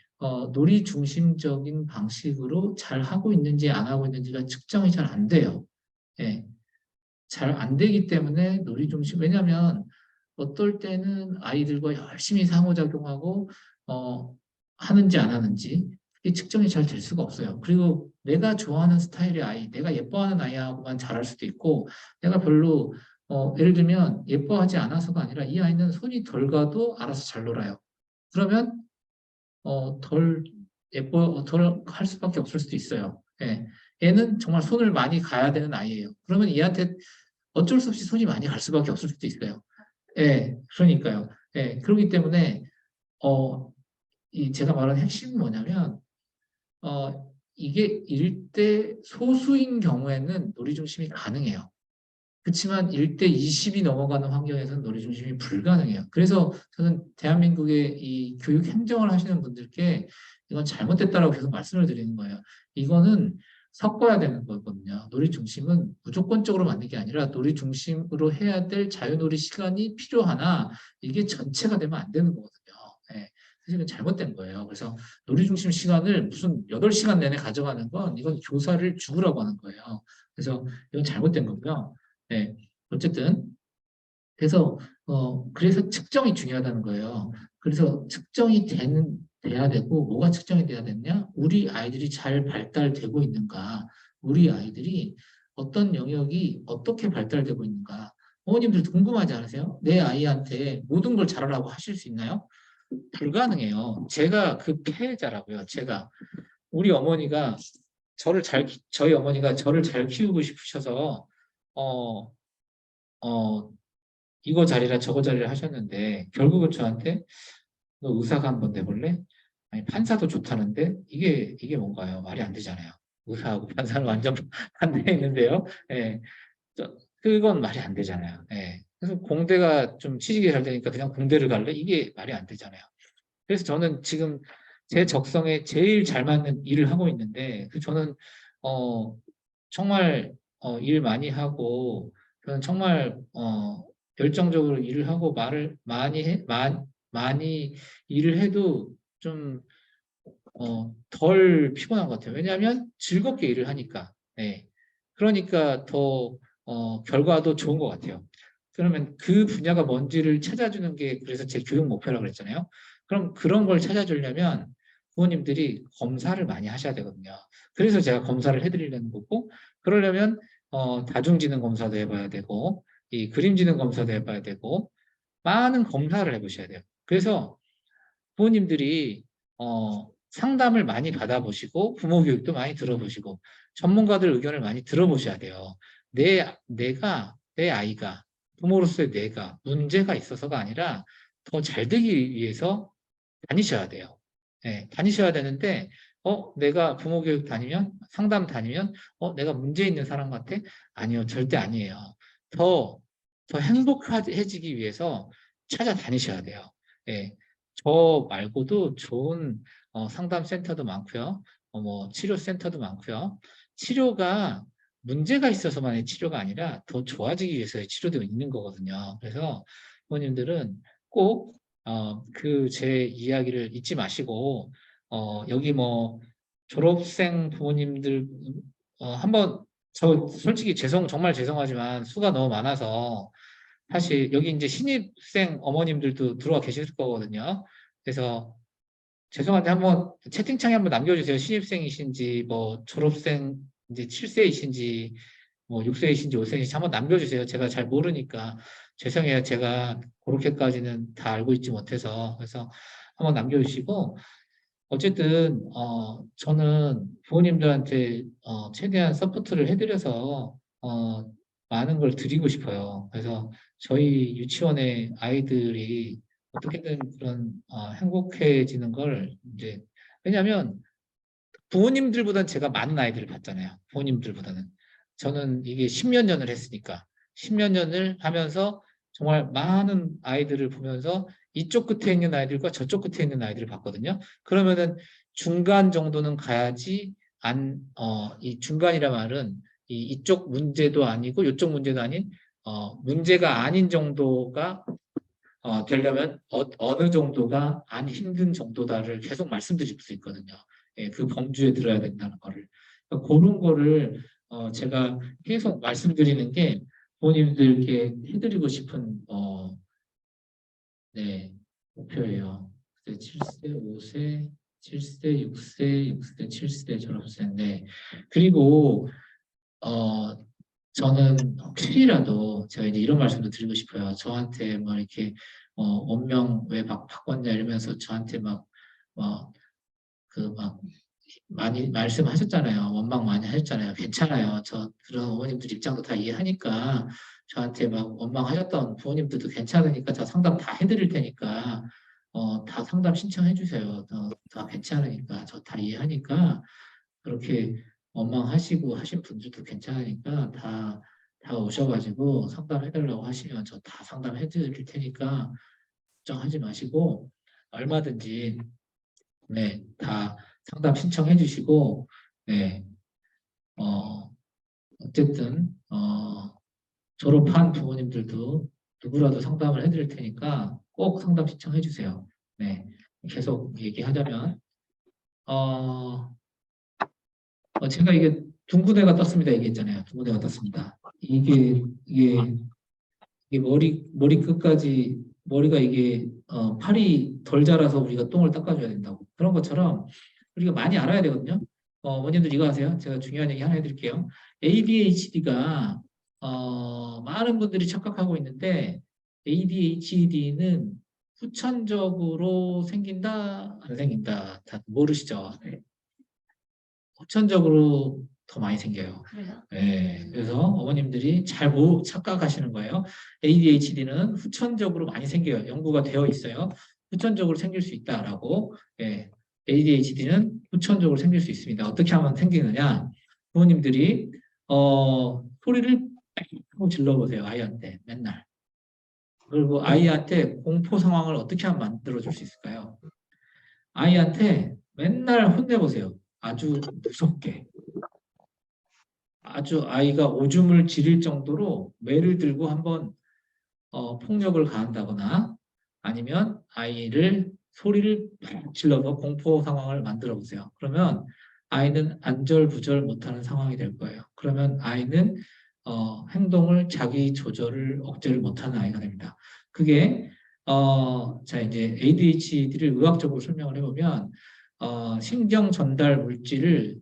놀이 중심적인 방식으로 잘 하고 있는지 안 하고 있는지가 측정이 잘 안 돼요. 예. 잘 안 되기 때문에 놀이 중심. 왜냐하면 어떨 때는 아이들과 열심히 상호작용하고 하는지 안 하는지 그게 측정이 잘 될 수가 없어요. 그리고 내가 좋아하는 스타일의 아이, 내가 예뻐하는 아이하고만 잘할 수도 있고 내가 별로 예를 들면 예뻐하지 않아서가 아니라 이 아이는 손이 덜 가도 알아서 잘 놀아요. 그러면 덜 덜 할 수밖에 없을 수도 있어요. 예. 얘는 정말 손을 많이 가야 되는 아이예요. 그러면 얘한테 어쩔 수 없이 손이 많이 갈 수밖에 없을 수도 있어요. 예, 그러니까요. 예, 그렇기 때문에 이 제가 말하는 핵심은 뭐냐면 이게 일대 소수인 경우에는 놀이 중심이 가능해요. 그렇지만 1대 20이 넘어가는 환경에서는 놀이 중심이 불가능해요. 그래서 저는 대한민국의 이 교육 행정을 하시는 분들께 이건 잘못됐다라고 계속 말씀을 드리는 거예요. 이거는 섞어야 되는 거거든요. 놀이 중심은 무조건적으로 만든 게 아니라 놀이 중심으로 해야 될 자유놀이 시간이 필요하나 이게 전체가 되면 안 되는 거거든요. 예, 사실은 잘못된 거예요. 그래서 놀이 중심 시간을 무슨 8시간 내내 가져가는 건 이건 교사를 죽으라고 하는 거예요. 그래서 이건 잘못된 거고요. 네, 어쨌든 그래서 측정이 중요하다는 거예요. 그래서 돼야 되고 뭐가 측정이 돼야 되느냐? 우리 아이들이 잘 발달되고 있는가? 우리 아이들이 어떤 영역이 어떻게 발달되고 있는가? 어머님들 궁금하지 않으세요? 내 아이한테 모든 걸 잘하라고 하실 수 있나요? 불가능해요. 제가 그 피해자라고요. 우리 어머니가 저희 어머니가 저를 잘 키우고 싶으셔서 어, 어, 이거 잘해라 저거 잘해라 하셨는데 결국은 저한테 너 의사가 한번 돼볼래? 아니 판사도 좋다는데 이게 뭔가요? 말이 안 되잖아요. 의사하고 판사는 완전 반대에 있는데요. 예, 그건 말이 안 되잖아요. 예. 그래서 공대가 좀 취직이 잘 되니까 그냥 공대를 갈래? 이게 말이 안 되잖아요. 그래서 저는 지금 제 적성에 제일 잘 맞는 일을 하고 있는데 저는 어, 정말 일 많이 하고 저는 정말 열정적으로 일을 하고 말을 많이 일을 해도 좀 덜 피곤한 것 같아요. 왜냐하면 즐겁게 일을 하니까. 네. 그러니까 더 결과도 좋은 것 같아요. 그러면 그 분야가 뭔지를 찾아주는 게 그래서 제 교육 목표라고 그랬잖아요. 그럼 그런 걸 찾아주려면 부모님들이 검사를 많이 하셔야 되거든요. 그래서 제가 검사를 해드리려는 거고, 그러려면 다중지능 검사도 해봐야 되고, 이 그림지능 검사도 해봐야 되고, 많은 검사를 해보셔야 돼요. 그래서 부모님들이 상담을 많이 받아보시고 부모 교육도 많이 들어보시고 전문가들 의견을 많이 들어보셔야 돼요. 내 아이가 부모로서의 내가 문제가 있어서가 아니라 더 잘 되기 위해서 다니셔야 돼요. 네, 다니셔야 되는데 내가 부모 교육 다니면 상담 다니면 내가 문제 있는 사람 같아? 아니요, 절대 아니에요. 더 행복해지기 위해서 찾아다니셔야 돼요. 예, 저 말고도 좋은 상담센터도 많고요. 뭐 치료센터도 많고요. 치료가 문제가 있어서만의 치료가 아니라 더 좋아지기 위해서의 치료도 있는 거거든요. 그래서 부모님들은 꼭 그 제 이야기를 잊지 마시고 여기 뭐 졸업생 부모님들 한번 저 솔직히 정말 죄송하지만 수가 너무 많아서 사실 여기 이제 신입생 어머님들도 들어와 계실 거거든요. 그래서 죄송한데 한번 채팅창에 한번 남겨주세요. 신입생이신지 뭐 졸업생 이제 7세이신지 뭐 6세이신지 5세이신지 한번 남겨주세요. 제가 잘 모르니까 죄송해요. 제가 그렇게까지는 다 알고 있지 못해서 그래서 한번 남겨주시고 어쨌든 저는 부모님들한테 최대한 서포트를 해드려서 많은 걸 드리고 싶어요. 그래서 저희 유치원의 아이들이 어떻게든 그런 행복해지는 걸 이제 왜냐하면 부모님들보다는 제가 많은 아이들을 봤잖아요. 부모님들보다는 저는 이게 10몇 년을 했으니까 10몇 년을 하면서 정말 많은 아이들을 보면서 이쪽 끝에 있는 아이들과 저쪽 끝에 있는 아이들을 봤거든요. 그러면은 중간 정도는 가야지 이 중간이라 말은 이쪽 문제도 아니고 이쪽 문제도 아닌 문제가 아닌 정도가 되려면 어느 정도가 힘든 정도다를 계속 말씀드릴 수 있거든요. 예, 그 범주에 들어야 된다는 거를. 그러니까 그런 거를 제가 계속 말씀드리는 게 부모님들께 해드리고 싶은 네, 목표예요. 7세, 5세, 7세, 6세, 6세, 7세 졸업생인데 그리고 저는 혹시라도 제가 이제 이런 말씀도 드리고 싶어요. 저한테 뭐 이렇게 원명 왜 바꿨냐 이러면서 저한테 막 많이 말씀하셨잖아요. 원망 많이 하셨잖아요. 괜찮아요. 저 그런 어머님들 입장도 다 이해하니까 저한테 막 원망하셨던 부모님들도 괜찮으니까 저 상담 다 해드릴 테니까 다 상담 신청해 주세요. 다 괜찮으니까 저 다 이해하니까 그렇게 원망하시고 하신 분들도 괜찮으니까 다 오셔가지고 상담해달라고 하시면 저 다 상담해드릴 테니까 걱정하지 마시고 얼마든지 네, 다 상담 신청해 주시고 네, 어, 어쨌든 졸업한 부모님들도 누구라도 상담을 해드릴 테니까 꼭 상담 신청해 주세요. 네, 계속 얘기하자면 제가 이게 둥근해가 떴습니다 얘기했잖아요. 둥근해가 떴습니다. 이게 머리 끝까지 머리가 이게 팔이 덜 자라서 우리가 똥을 닦아줘야 된다고 그런 것처럼 우리가 많이 알아야 되거든요. 어머님들 이거 아세요? 제가 중요한 얘기 하나 해드릴게요. ADHD가 많은 분들이 착각하고 있는데 ADHD는 후천적으로 생긴다 안 생긴다 다 모르시죠? 네. 후천적으로 더 많이 생겨요. 그래요? 네, 그래서 어머님들이 잘 착각하시는 거예요. ADHD는 후천적으로 많이 생겨요. 연구가 되어 있어요. 후천적으로 생길 수 있다라고. 예, ADHD는 후천적으로 생길 수 있습니다. 어떻게 하면 생기느냐? 부모님들이 소리를 하고 질러보세요. 아이한테 맨날. 그리고 아이한테 공포 상황을 어떻게 하면 만들어줄 수 있을까요? 아이한테 맨날 혼내보세요. 아주 무섭게. 아주 아이가 오줌을 지릴 정도로 매를 들고 한번 폭력을 가한다거나 아니면 아이를 소리를 팍 질러서 공포 상황을 만들어 보세요. 그러면 아이는 안절부절 못하는 상황이 될 거예요. 그러면 아이는 행동을 자기 조절을 억제를 못하는 아이가 됩니다. 그게 자 이제 ADHD를 의학적으로 설명을 해보면 신경 전달 물질을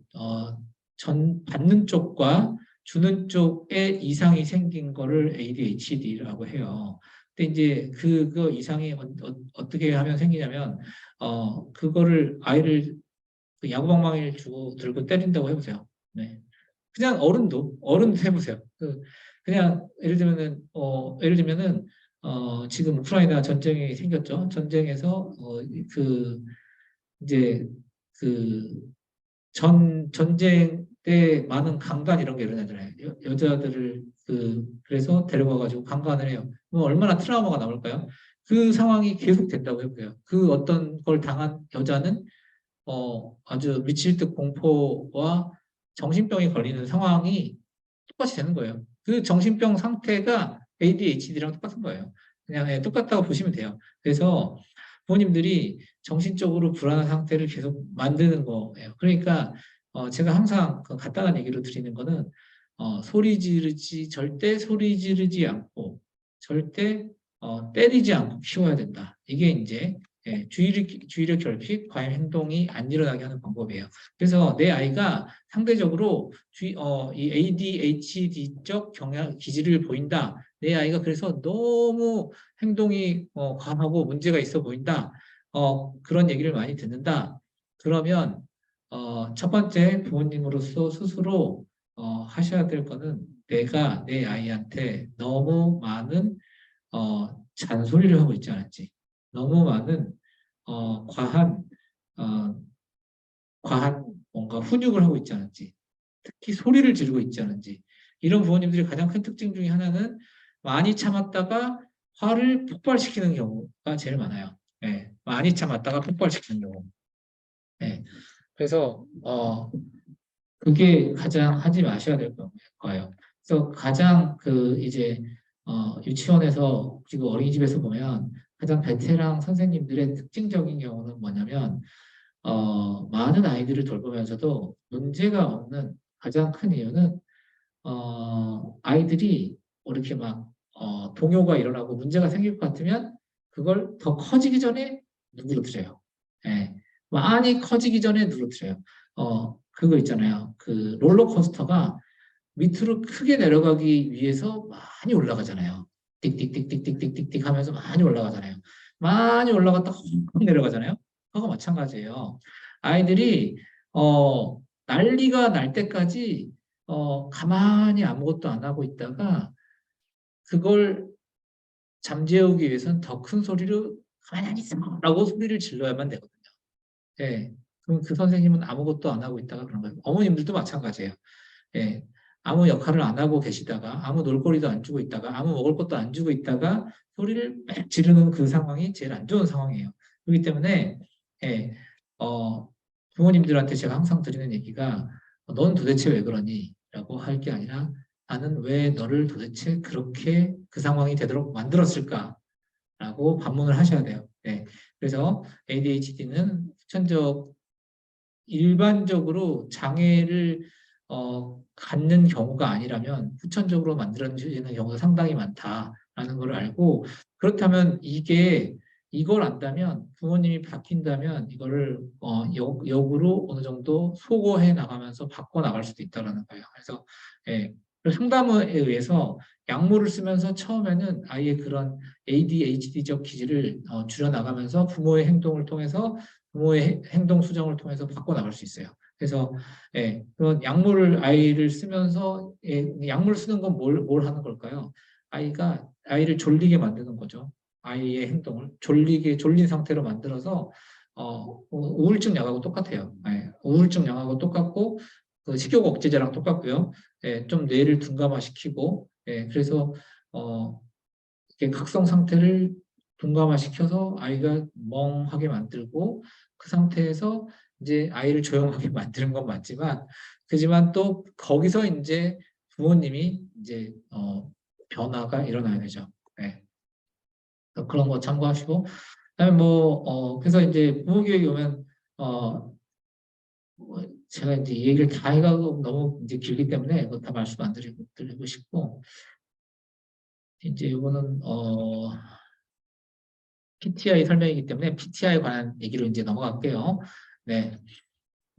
받는 쪽과 주는 쪽에 이상이 생긴 거를 ADHD라고 해요. 근데 이제 그거 이상이 어떻게 하면 생기냐면 그거를 아이를 그 야구방망이를 주고 들고 때린다고 해보세요. 네. 그냥 어른도 해보세요. 그냥 예를 들면은 지금 우크라이나 전쟁이 생겼죠. 전쟁에서 그 이제 그 전쟁 때 많은 강간 이런 게 일어나잖아요. 여자들을 그래서 데려가가지고 강간을 해요. 그럼 얼마나 트라우마가 남을까요? 그 상황이 계속 된다고 해보세요. 그 어떤 걸 당한 여자는 아주 미칠 듯 공포와 정신병이 걸리는 상황이 똑같이 되는 거예요. 그 정신병 상태가 ADHD랑 똑같은 거예요. 그냥 똑같다고 보시면 돼요. 그래서 부모님들이 정신적으로 불안한 상태를 계속 만드는 거예요. 그러니까 제가 항상 그 간단한 얘기로 드리는 거는 절대 소리 지르지 않고 절대 때리지 않고 키워야 된다. 이게 이제 주의력 결핍, 과잉 행동이 안 일어나게 하는 방법이에요. 그래서 내 아이가 상대적으로 이 ADHD적 경향 기질을 보인다. 내 아이가 그래서 너무 행동이 과하고 문제가 있어 보인다. 그런 얘기를 많이 듣는다. 그러면 첫 번째 부모님으로서 스스로 하셔야 될 거는 내가 내 아이한테 너무 많은 잔소리를 하고 있지 않았지. 너무 많은 과한 과한 뭔가 훈육을 하고 있지 않은지, 특히 소리를 지르고 있지 않은지, 이런 부모님들이 가장 큰 특징 중에 하나는 많이 참았다가 화를 폭발시키는 경우가 제일 많아요. 예, 많이 참았다가 폭발시키는 경우. 예, 그래서 그게 가장 하지 마셔야 될 거예요. 그래서 가장 이제 유치원에서 지금 어린이집에서 보면 가장 베테랑 선생님들의 특징적인 경우는 뭐냐면 많은 아이들을 돌보면서도 문제가 없는 가장 큰 이유는 아이들이 이렇게 막 동요가 일어나고 문제가 생길 것 같으면 그걸 더 커지기 전에 누그러뜨려요. 예, 많이 커지기 전에 누그러뜨려요. 그거 있잖아요. 그 롤러코스터가 밑으로 크게 내려가기 위해서 많이 올라가잖아요. 띡띡띡띡띡띡띡 하면서 많이 올라가잖아요. 많이 올라갔다 훅 내려가잖아요. 그거 마찬가지예요. 아이들이 난리가 날 때까지 가만히 아무것도 안 하고 있다가 그걸 잠재우기 위해서는 더 큰 소리로 가만히 안 있어라고 소리를 질러야만 되거든요. 예. 그럼 그 선생님은 아무것도 안 하고 있다가 그런 거예요. 어머님들도 마찬가지예요. 예. 아무 역할을 안 하고 계시다가 아무 놀거리도 안 주고 있다가 아무 먹을 것도 안 주고 있다가 소리를 빽 지르는 그 상황이 제일 안 좋은 상황이에요. 그렇기 때문에 예. 부모님들한테 제가 항상 드리는 얘기가 넌 도대체 왜 그러니? 라고 할 게 아니라 나는 왜 너를 도대체 그렇게 그 상황이 되도록 만들었을까? 라고 반문을 하셔야 돼요. 네. 그래서 ADHD는 일반적으로 장애를 갖는 경우가 아니라면 후천적으로 만들어지는 경우가 상당히 많다라는 걸 알고 그렇다면 이걸 안다면 부모님이 바뀐다면 이거를 역으로 어느 정도 소거해 나가면서 바꿔 나갈 수도 있다라는 거예요. 그래서 예, 상담에 의해서 약물을 쓰면서 처음에는 아이의 그런 ADHD적 기질을 줄여 나가면서 부모의 행동을 통해서 부모의 행동 수정을 통해서 바꿔 나갈 수 있어요. 그래서 예, 그런 약물을 아이를 쓰면서 약물 쓰는 건 뭘 하는 걸까요? 아이를 졸리게 만드는 거죠. 아이의 행동을 졸린 상태로 만들어서 우울증 약하고 똑같아요. 예, 우울증 약하고 똑같고 그 식욕 억제제랑 똑같고요. 예, 좀 뇌를 둔감화시키고 그래서 이렇게 각성 상태를 둔감화시켜서 아이가 멍하게 만들고 그 상태에서 이제 아이를 조용하게 만드는 건 맞지만 그지만 또 거기서 이제 부모님이 이제 변화가 일어나야 되죠. 네. 그런 거 참고하시고 그다음에 그래서 이제 부모 교육이 오면 제가 이제 이 얘기를 다 해가고 너무 이제 길기 때문에 그거 다 말씀 안 드리고 싶고 이제 이거는 PTI 설명이기 때문에 PTI에 관한 얘기로 이제 넘어갈게요. 네,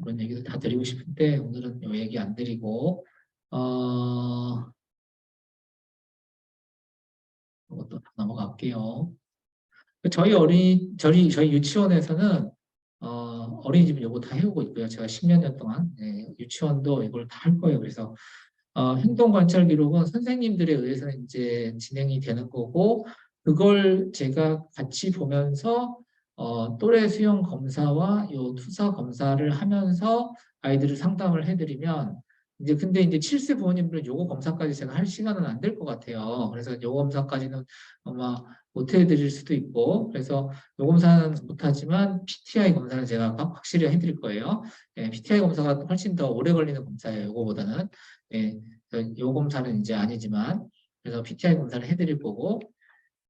그런 얘기도 다 드리고 싶은데 오늘은 이 얘기 안 드리고 이것도 다 넘어갈게요. 저희 유치원에서는 어린이집은 이거 다 해오고 있고요. 제가 10년 년 동안 유치원도 이걸 다 할 거예요. 그래서 행동 관찰 기록은 선생님들에 의해서 이제 진행이 되는 거고 그걸 제가 같이 보면서 또래 수용 검사와 요 투사 검사를 하면서 아이들을 상담을 해드리면 이제 근데 이제 7세 부모님들은 요거 검사까지 제가 할 시간은 안 될 것 같아요. 그래서 요 검사까지는 아마 못 해드릴 수도 있고 그래서 요 검사는 못하지만 PTI 검사는 제가 확실히 해드릴 거예요. PTI 검사가 훨씬 더 오래 걸리는 검사예요. 요거보다는. 예, 요 검사는 이제 아니지만 그래서 PTI 검사를 해드릴 거고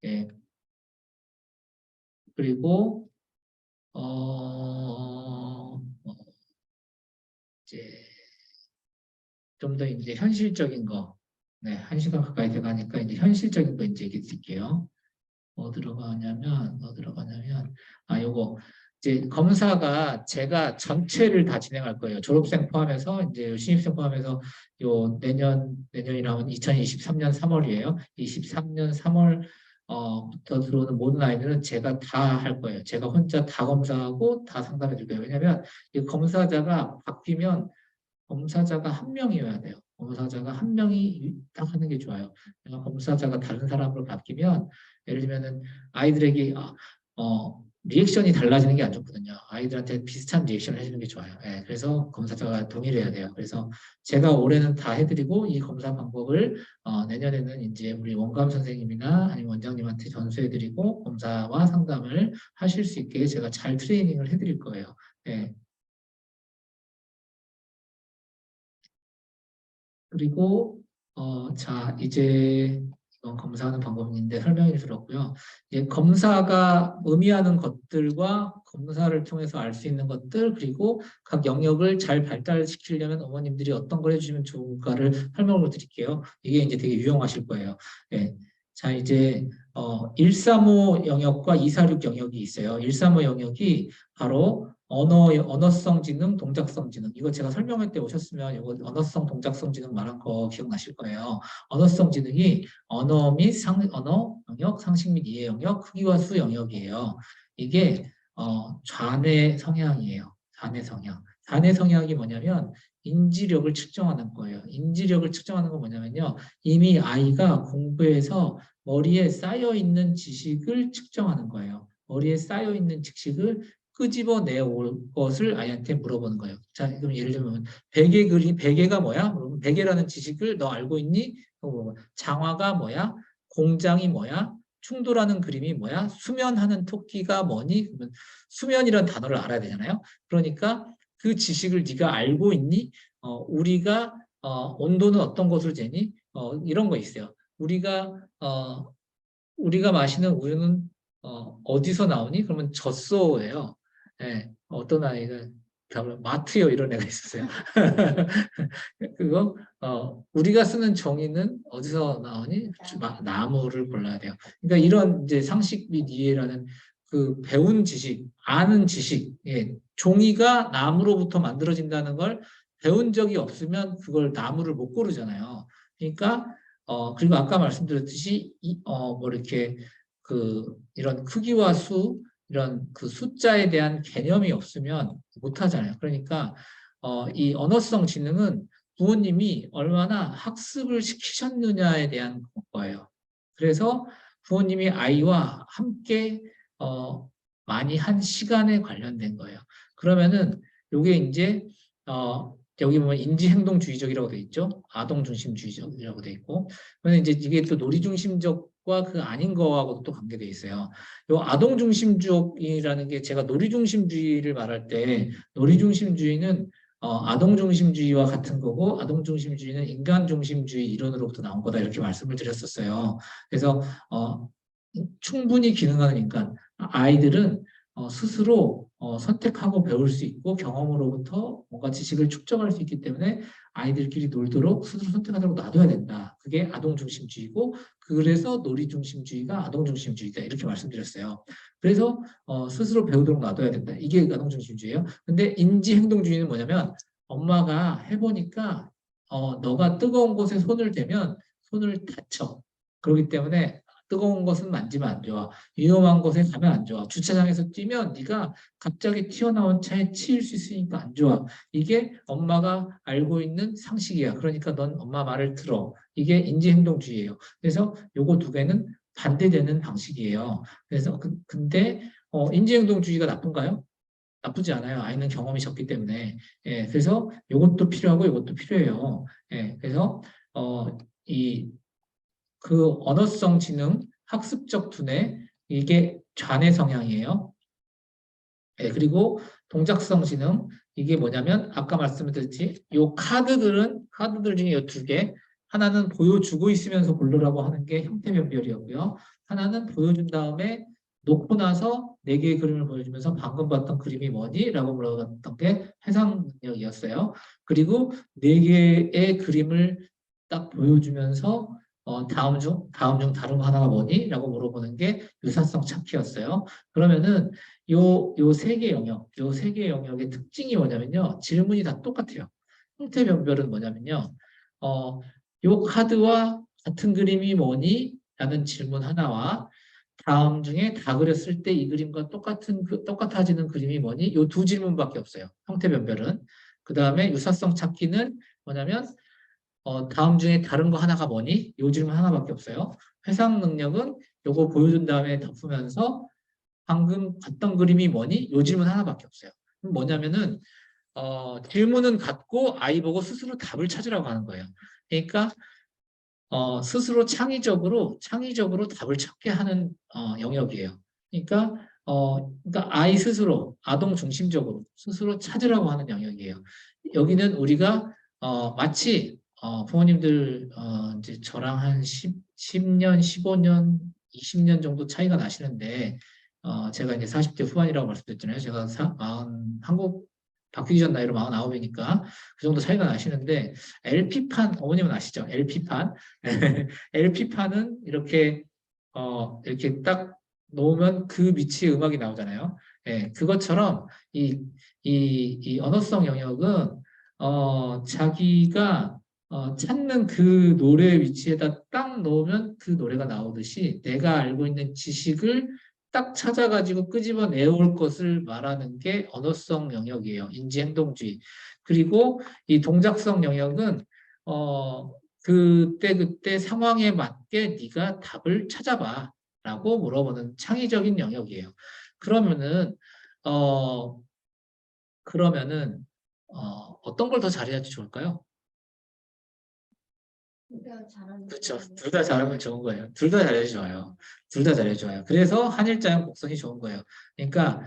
예, 그리고 이제 좀 더 이제 현실적인 거, 네, 1시간 가까이 돼가니까 이제 현실적인 거 이제 얘기 드릴게요. 뭐 들어가냐면, 요거. 이제 검사가 제가 전체를 다 진행할 거예요. 졸업생 포함해서, 이제 신입생 포함해서, 내년이라면 2023년 3월이에요. 23년 3월, 부터 들어오는 모든 아이들은 제가 다 할 거예요. 제가 혼자 다 검사하고 다 상담해 줄 거예요. 왜냐면, 이 검사자가 바뀌면 검사자가 한 명이어야 돼요. 검사자가 한 명이 딱 하는 게 좋아요. 내가 검사자가 다른 사람으로 바뀌면 예를 들면은 아이들에게 리액션이 달라지는 게 안 좋거든요. 아이들한테 비슷한 리액션을 해주는 게 좋아요. 예, 그래서 검사자가 동의를 해야 돼요. 그래서 제가 올해는 다 해드리고 이 검사 방법을 내년에는 이제 우리 원감 선생님이나 아니면 원장님한테 전수해드리고 검사와 상담을 하실 수 있게 제가 잘 트레이닝을 해드릴 거예요. 예, 그리고 자 이제 이건 검사하는 방법인데 설명해 주셨고요. 이제 검사가 의미하는 것들과 검사를 통해서 알 수 있는 것들 그리고 각 영역을 잘 발달시키려면 어머님들이 어떤 걸 해주시면 좋을까를 설명을 드릴게요. 이게 이제 되게 유용하실 거예요. 예. 자 이제 135 영역과 246 영역이 있어요. 135 영역이 바로 언어성 지능, 동작성 지능. 이거 제가 설명할 때 오셨으면 이거 언어성, 동작성 지능 말한 거 기억나실 거예요. 언어성 지능이 언어 및 언어 영역, 상식 및 이해 영역, 크기와 수 영역이에요. 이게 좌뇌 성향이에요. 좌뇌 성향. 좌뇌 성향이 뭐냐면 인지력을 측정하는 거예요. 인지력을 측정하는 건 뭐냐면요. 이미 아이가 공부해서 머리에 쌓여 있는 지식을 측정하는 거예요. 머리에 쌓여 있는 지식을 끄집어내 올 것을 아이한테 물어보는 거예요. 자, 그럼 예를 들면 베개 그림, 베개가 뭐야? 그러면 베개라는 지식을 너 알고 있니? 장화가 뭐야? 공장이 뭐야? 충돌하는 그림이 뭐야? 수면하는 토끼가 뭐니? 그러면 수면이라는 단어를 알아야 되잖아요. 그러니까 그 지식을 네가 알고 있니? 우리가 온도는 어떤 것으로 재니? 이런 거 있어요. 우리가 마시는 우유는 어디서 나오니? 그러면 젖소예요. 예, 어떤 아이가 마트요 이런 애가 있었어요. 그거 우리가 쓰는 정의는 어디서 나오니? 나무를 골라야 돼요. 그러니까 이런 이제 상식 및 이해라는 그 배운 지식, 아는 지식, 예, 종이가 나무로부터 만들어진다는 걸 배운 적이 없으면 그걸 나무를 못 고르잖아요. 그러니까 그리고 아까 말씀드렸듯이 뭐 이렇게 이런 크기와 수 이런 그 숫자에 대한 개념이 없으면 못 하잖아요. 그러니까 이 언어성 지능은 부모님이 얼마나 학습을 시키셨느냐에 대한 거예요. 그래서 부모님이 아이와 함께 많이 한 시간에 관련된 거예요. 그러면은 요게 이제 여기 보면 인지행동주의적이라고 돼 있죠. 아동중심주의적이라고 돼 있고. 그러면 이제 이게 또 놀이중심적과 그 아닌 거하고도 또 관계돼 있어요. 요 아동중심주의라는 게 제가 놀이중심주의를 말할 때 놀이중심주의는 아동중심주의와 같은 거고 아동중심주의는 인간중심주의 이론으로부터 나온 거다 이렇게 말씀을 드렸었어요. 그래서 충분히 기능하는 인간 아이들은 스스로 선택하고 배울 수 있고 경험으로부터 뭔가 지식을 축적할 수 있기 때문에 아이들끼리 놀도록 스스로 선택하도록 놔둬야 된다. 그게 아동중심주의고 그래서 놀이중심주의가 아동중심주의다 이렇게 말씀드렸어요. 그래서 스스로 배우도록 놔둬야 된다. 이게 아동중심주의예요. 근데 인지행동주의는 뭐냐면 엄마가 해보니까 너가 뜨거운 곳에 손을 대면 손을 다쳐. 그렇기 때문에 뜨거운 것은 만지면 안 좋아. 위험한 곳에 가면 안 좋아. 주차장에서 뛰면 네가 갑자기 튀어나온 차에 치일 수 있으니까 안 좋아. 이게 엄마가 알고 있는 상식이야. 그러니까 넌 엄마 말을 들어. 이게 인지행동주의예요. 그래서 요거 두 개는 반대되는 방식이에요. 그래서 근데 인지행동주의가 나쁜가요? 나쁘지 않아요. 아이는 경험이 적기 때문에. 예, 그래서 요것도 필요하고 요것도 필요해요. 예, 그래서 이 언어성 지능, 학습적 두뇌, 이게 좌뇌 성향이에요. 네, 그리고 동작성 지능, 이게 뭐냐면 아까 말씀드렸지, 카드들 중에 이 두 개, 하나는 보여주고 있으면서 고르라고 하는 게 형태 변별이었고요. 하나는 보여준 다음에 놓고 나서 네 개의 그림을 보여주면서 방금 봤던 그림이 뭐니? 라고 물어봤던 게 해상 능력이었어요. 그리고 네 개의 그림을 딱 보여주면서 다음 중 다른 거 하나가 뭐니? 라고 물어보는 게 유사성 찾기였어요. 그러면은 요 세 개 영역, 요 세 개 영역의 특징이 뭐냐면요. 질문이 다 똑같아요. 형태 변별은 뭐냐면요. 요 카드와 같은 그림이 뭐니? 라는 질문 하나와 다음 중에 다 그렸을 때 이 그림과 똑같아지는 그림이 뭐니? 요 두 질문밖에 없어요. 형태 변별은. 그 다음에 유사성 찾기는 뭐냐면 다음 중에 다른 거 하나가 뭐니? 요 질문 하나밖에 없어요. 회상 능력은 요거 보여준 다음에 덮으면서 방금 봤던 그림이 뭐니? 요 질문 하나밖에 없어요. 그럼 뭐냐면은 질문은 같고 아이 보고 스스로 답을 찾으라고 하는 거예요. 그러니까 스스로 창의적으로 답을 찾게 하는 영역이에요. 그러니까 그러니까 아이 스스로 아동 중심적으로 스스로 찾으라고 하는 영역이에요. 여기는 우리가 마치 부모님들 이제 저랑 한 10년, 15년, 20년 정도 차이가 나시는데 제가 이제 40대 후반이라고 말씀드렸잖아요. 제가 한국 바뀌기 전 나이로 49이니까 그 정도 차이가 나시는데 LP판 어머님은 아시죠? LP판 LP판은 이렇게 딱 놓으면 그 위치에 음악이 나오잖아요. 예, 그것처럼 이 언어성 영역은 자기가 찾는 그 노래 위치에다 딱 놓으면 그 노래가 나오듯이 내가 알고 있는 지식을 딱 찾아가지고 끄집어 내올 것을 말하는 게 언어성 영역이에요. 인지행동주의. 그리고 이 동작성 영역은 그때 상황에 맞게 네가 답을 찾아봐 라고 물어보는 창의적인 영역이에요. 그러면은 어 그러면은 어떤 걸 더 잘해야지 좋을까요? 우리가 잘하는 그렇죠. 거는 둘 다 잘하면 좋은 거예요. 둘 다 잘해도 좋아요. 둘 다 잘해도 좋아요. 그래서 한일자형 곡선이 좋은 거예요. 그러니까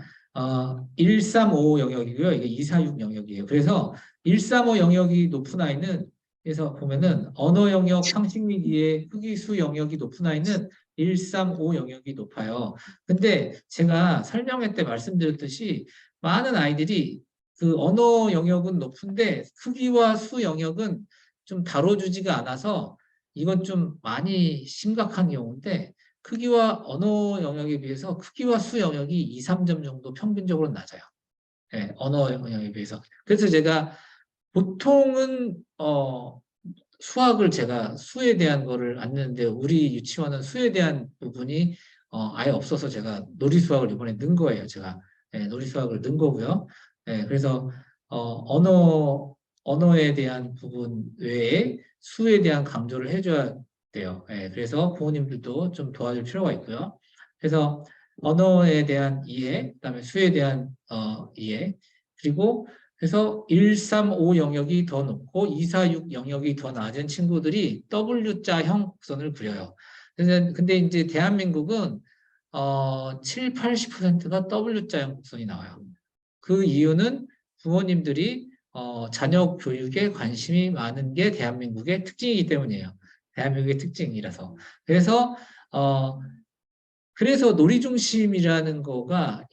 135 영역이고요. 이게 246 영역이에요. 그래서 135 영역이 높은 아이는 그래서 보면은 언어 영역, 상식 미기의 흑이수 영역이 높은 아이는 135 영역이 높아요. 근데 제가 설명회 때 말씀드렸듯이 많은 아이들이 그 언어 영역은 높은데 크기와 수 영역은 좀 다뤄주지가 않아서 이건 좀 많이 심각한 경우인데 크기와 언어 영역에 비해서 크기와 수 영역이 2, 3점 정도 평균적으로 낮아요. 네, 언어 영역에 비해서. 그래서 제가 보통은 수학을 제가 수에 대한 거를 안 내는데 우리 유치원은 수에 대한 부분이 아예 없어서 제가 놀이 수학을 이번에 넣은 거예요. 제가 놀이 수학을 넣은 거고요. 그래서 언어에 대한 부분 외에 수에 대한 강조를 해줘야 돼요. 그래서 부모님들도 좀 도와줄 필요가 있고요. 그래서 언어에 대한 이해, 그다음에 수에 대한 이해, 그리고 그래서 135 영역이 더 높고 246 영역이 더 낮은 친구들이 W자형 곡선을 그려요. 근데 이제 대한민국은 7, 80%가 W자형 곡선이 나와요. 그 이유는 부모님들이 자녀 교육에 관심이 많은 게 대한민국의 특징이기 때문이에요. 대한민국의 특징이라서. 그래서 어, 그래서 놀이 중심이라는 거가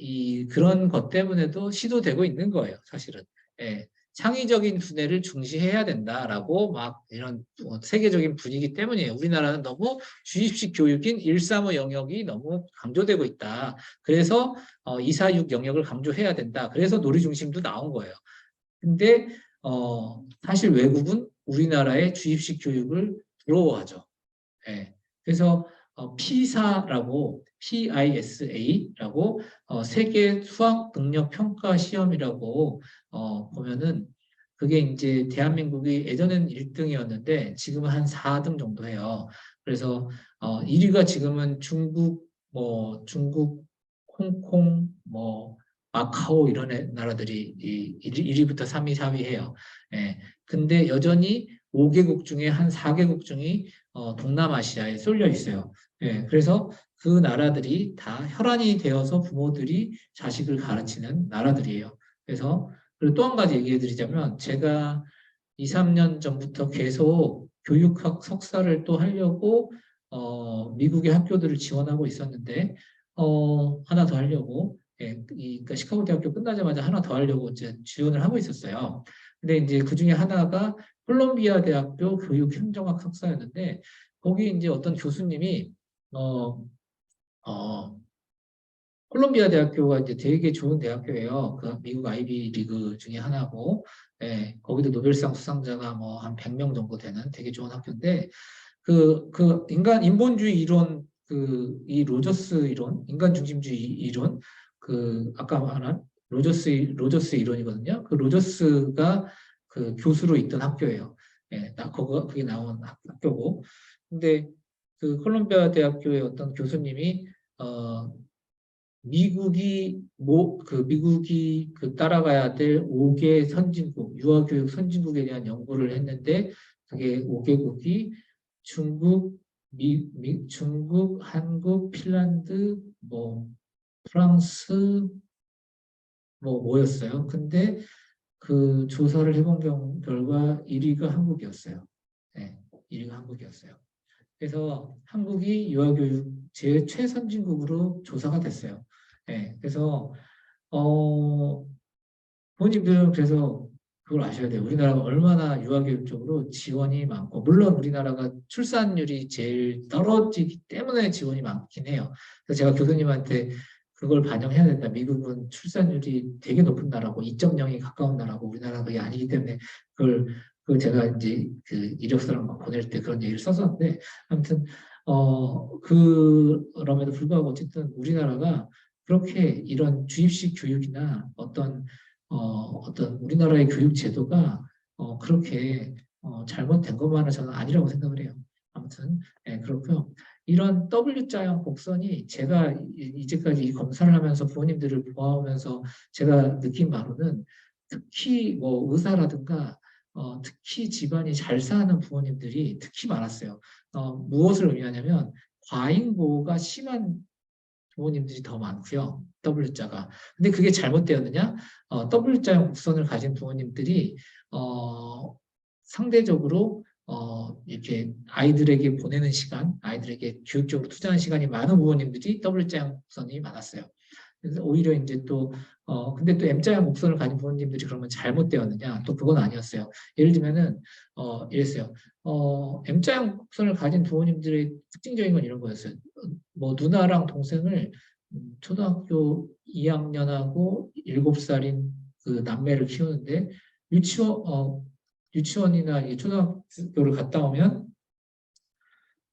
그런 것 때문에도 시도되고 있는 거예요, 사실은. 예, 창의적인 두뇌를 중시해야 된다라고 막 이런 세계적인 분위기 때문이에요. 우리나라는 너무 주입식 교육인 135 영역이 너무 강조되고 있다. 그래서 246 영역을 강조해야 된다. 그래서 놀이 중심도 나온 거예요. 근데 사실 외국은 우리나라의 주입식 교육을 부러워하죠. 예. 그래서 피사라고 PISA라고 세계 수학 능력 평가 시험이라고 보면은 그게 이제 대한민국이 예전엔 1등이었는데 지금은 한 4등 정도 해요. 그래서 1위가 지금은 중국, 홍콩, 뭐 마카오 이런 나라들이 1위부터 3위, 4위 해요. 예. 근데 여전히 5개국 중에 한 4개국 중에 동남아시아에 쏠려 있어요. 예, 그래서 그 나라들이 다 혈안이 되어서 부모들이 자식을 가르치는 나라들이에요. 그래서 그리고 또 한 가지 얘기해 드리자면 제가 2, 3년 전부터 계속 교육학 석사를 또 하려고 미국의 학교들을 지원하고 있었는데 하나 더 하려고 그러니까 시카고 대학교 끝나자마자 하나 더 하려고 이제 지원을 하고 있었어요. 근데 이제 그 중에 하나가 콜롬비아 대학교 교육행정학 석사였는데 거기 이제 어떤 교수님이 어, 어, 콜롬비아 대학교가 이제 되게 좋은 대학교예요. 그 미국 아이비 리그 중에 하나고, 거기도 노벨상 수상자가 뭐 한 100명 정도 되는 되게 좋은 학교인데, 그 인본주의 이론, 이 로저스 이론, 인간 중심주의 이론, 아까 말한 로저스 이론이거든요. 그 로저스가 그 교수로 있던 학교예요. 그게 나온 학교고. 근데 그 콜롬비아 대학교의 어떤 교수님이, 어, 미국이 따라가야 될 5개 선진국, 유아교육 선진국에 대한 연구를 했는데 그게 5개국이 중국, 중국, 한국, 핀란드, 뭐 프랑스, 뭐였어요. 근데 그 조사를 해본 결과 1위가 한국이었어요. 네, 1위가 한국이었어요. 그래서 한국이 유아교육 최선진국으로 조사가 됐어요. 네, 그래서 부모님들은 그래서 그걸 아셔야 돼요. 우리나라가 얼마나 유아교육적으로 지원이 많고, 물론 우리나라가 출산율이 제일 떨어지기 때문에 지원이 많긴 해요. 그래서 제가 교수님한테 그걸 반영해야 된다. 미국은 출산율이 되게 높은 나라고 2.0이 가까운 나라고 우리나라가 그게 아니기 때문에 그걸 제가 이제 그 이력서랑 막 보낼 때 그런 얘기를 썼었는데 아무튼 그럼에도 불구하고 어쨌든 우리나라가 그렇게 이런 주입식 교육이나 어떤 우리나라의 교육 제도가 그렇게 잘못된 것만은 저는 아니라고 생각을 해요. 아무튼 예, 그렇고요. 이런 W자형 곡선이 제가 이제까지 이 검사를 하면서 부모님들을 보아오면서 제가 느낀 바로는 특히 뭐 의사라든가 특히 집안이 잘 사는 부모님들이 특히 많았어요. 무엇을 의미하냐면 과잉보호가 심한 부모님들이 더 많고요. W자가. 근데 그게 잘못되었느냐? W자형 곡선을 가진 부모님들이 상대적으로 이렇게 아이들에게 보내는 시간, 아이들에게 교육적으로 투자하는 시간이 많은 부모님들이 W자형 곡선이 많았어요. 그래서 오히려 이제 근데 또 M자형 곡선을 가진 부모님들이 그러면 잘못되었느냐? 또 그건 아니었어요. 예를 들면은, 이랬어요. M자형 곡선을 가진 부모님들의 특징적인 건 이런 거였어요. 뭐, 누나랑 동생을 초등학교 2학년하고 7살인 그 남매를 키우는데, 유치원이나 초등학교를 갔다 오면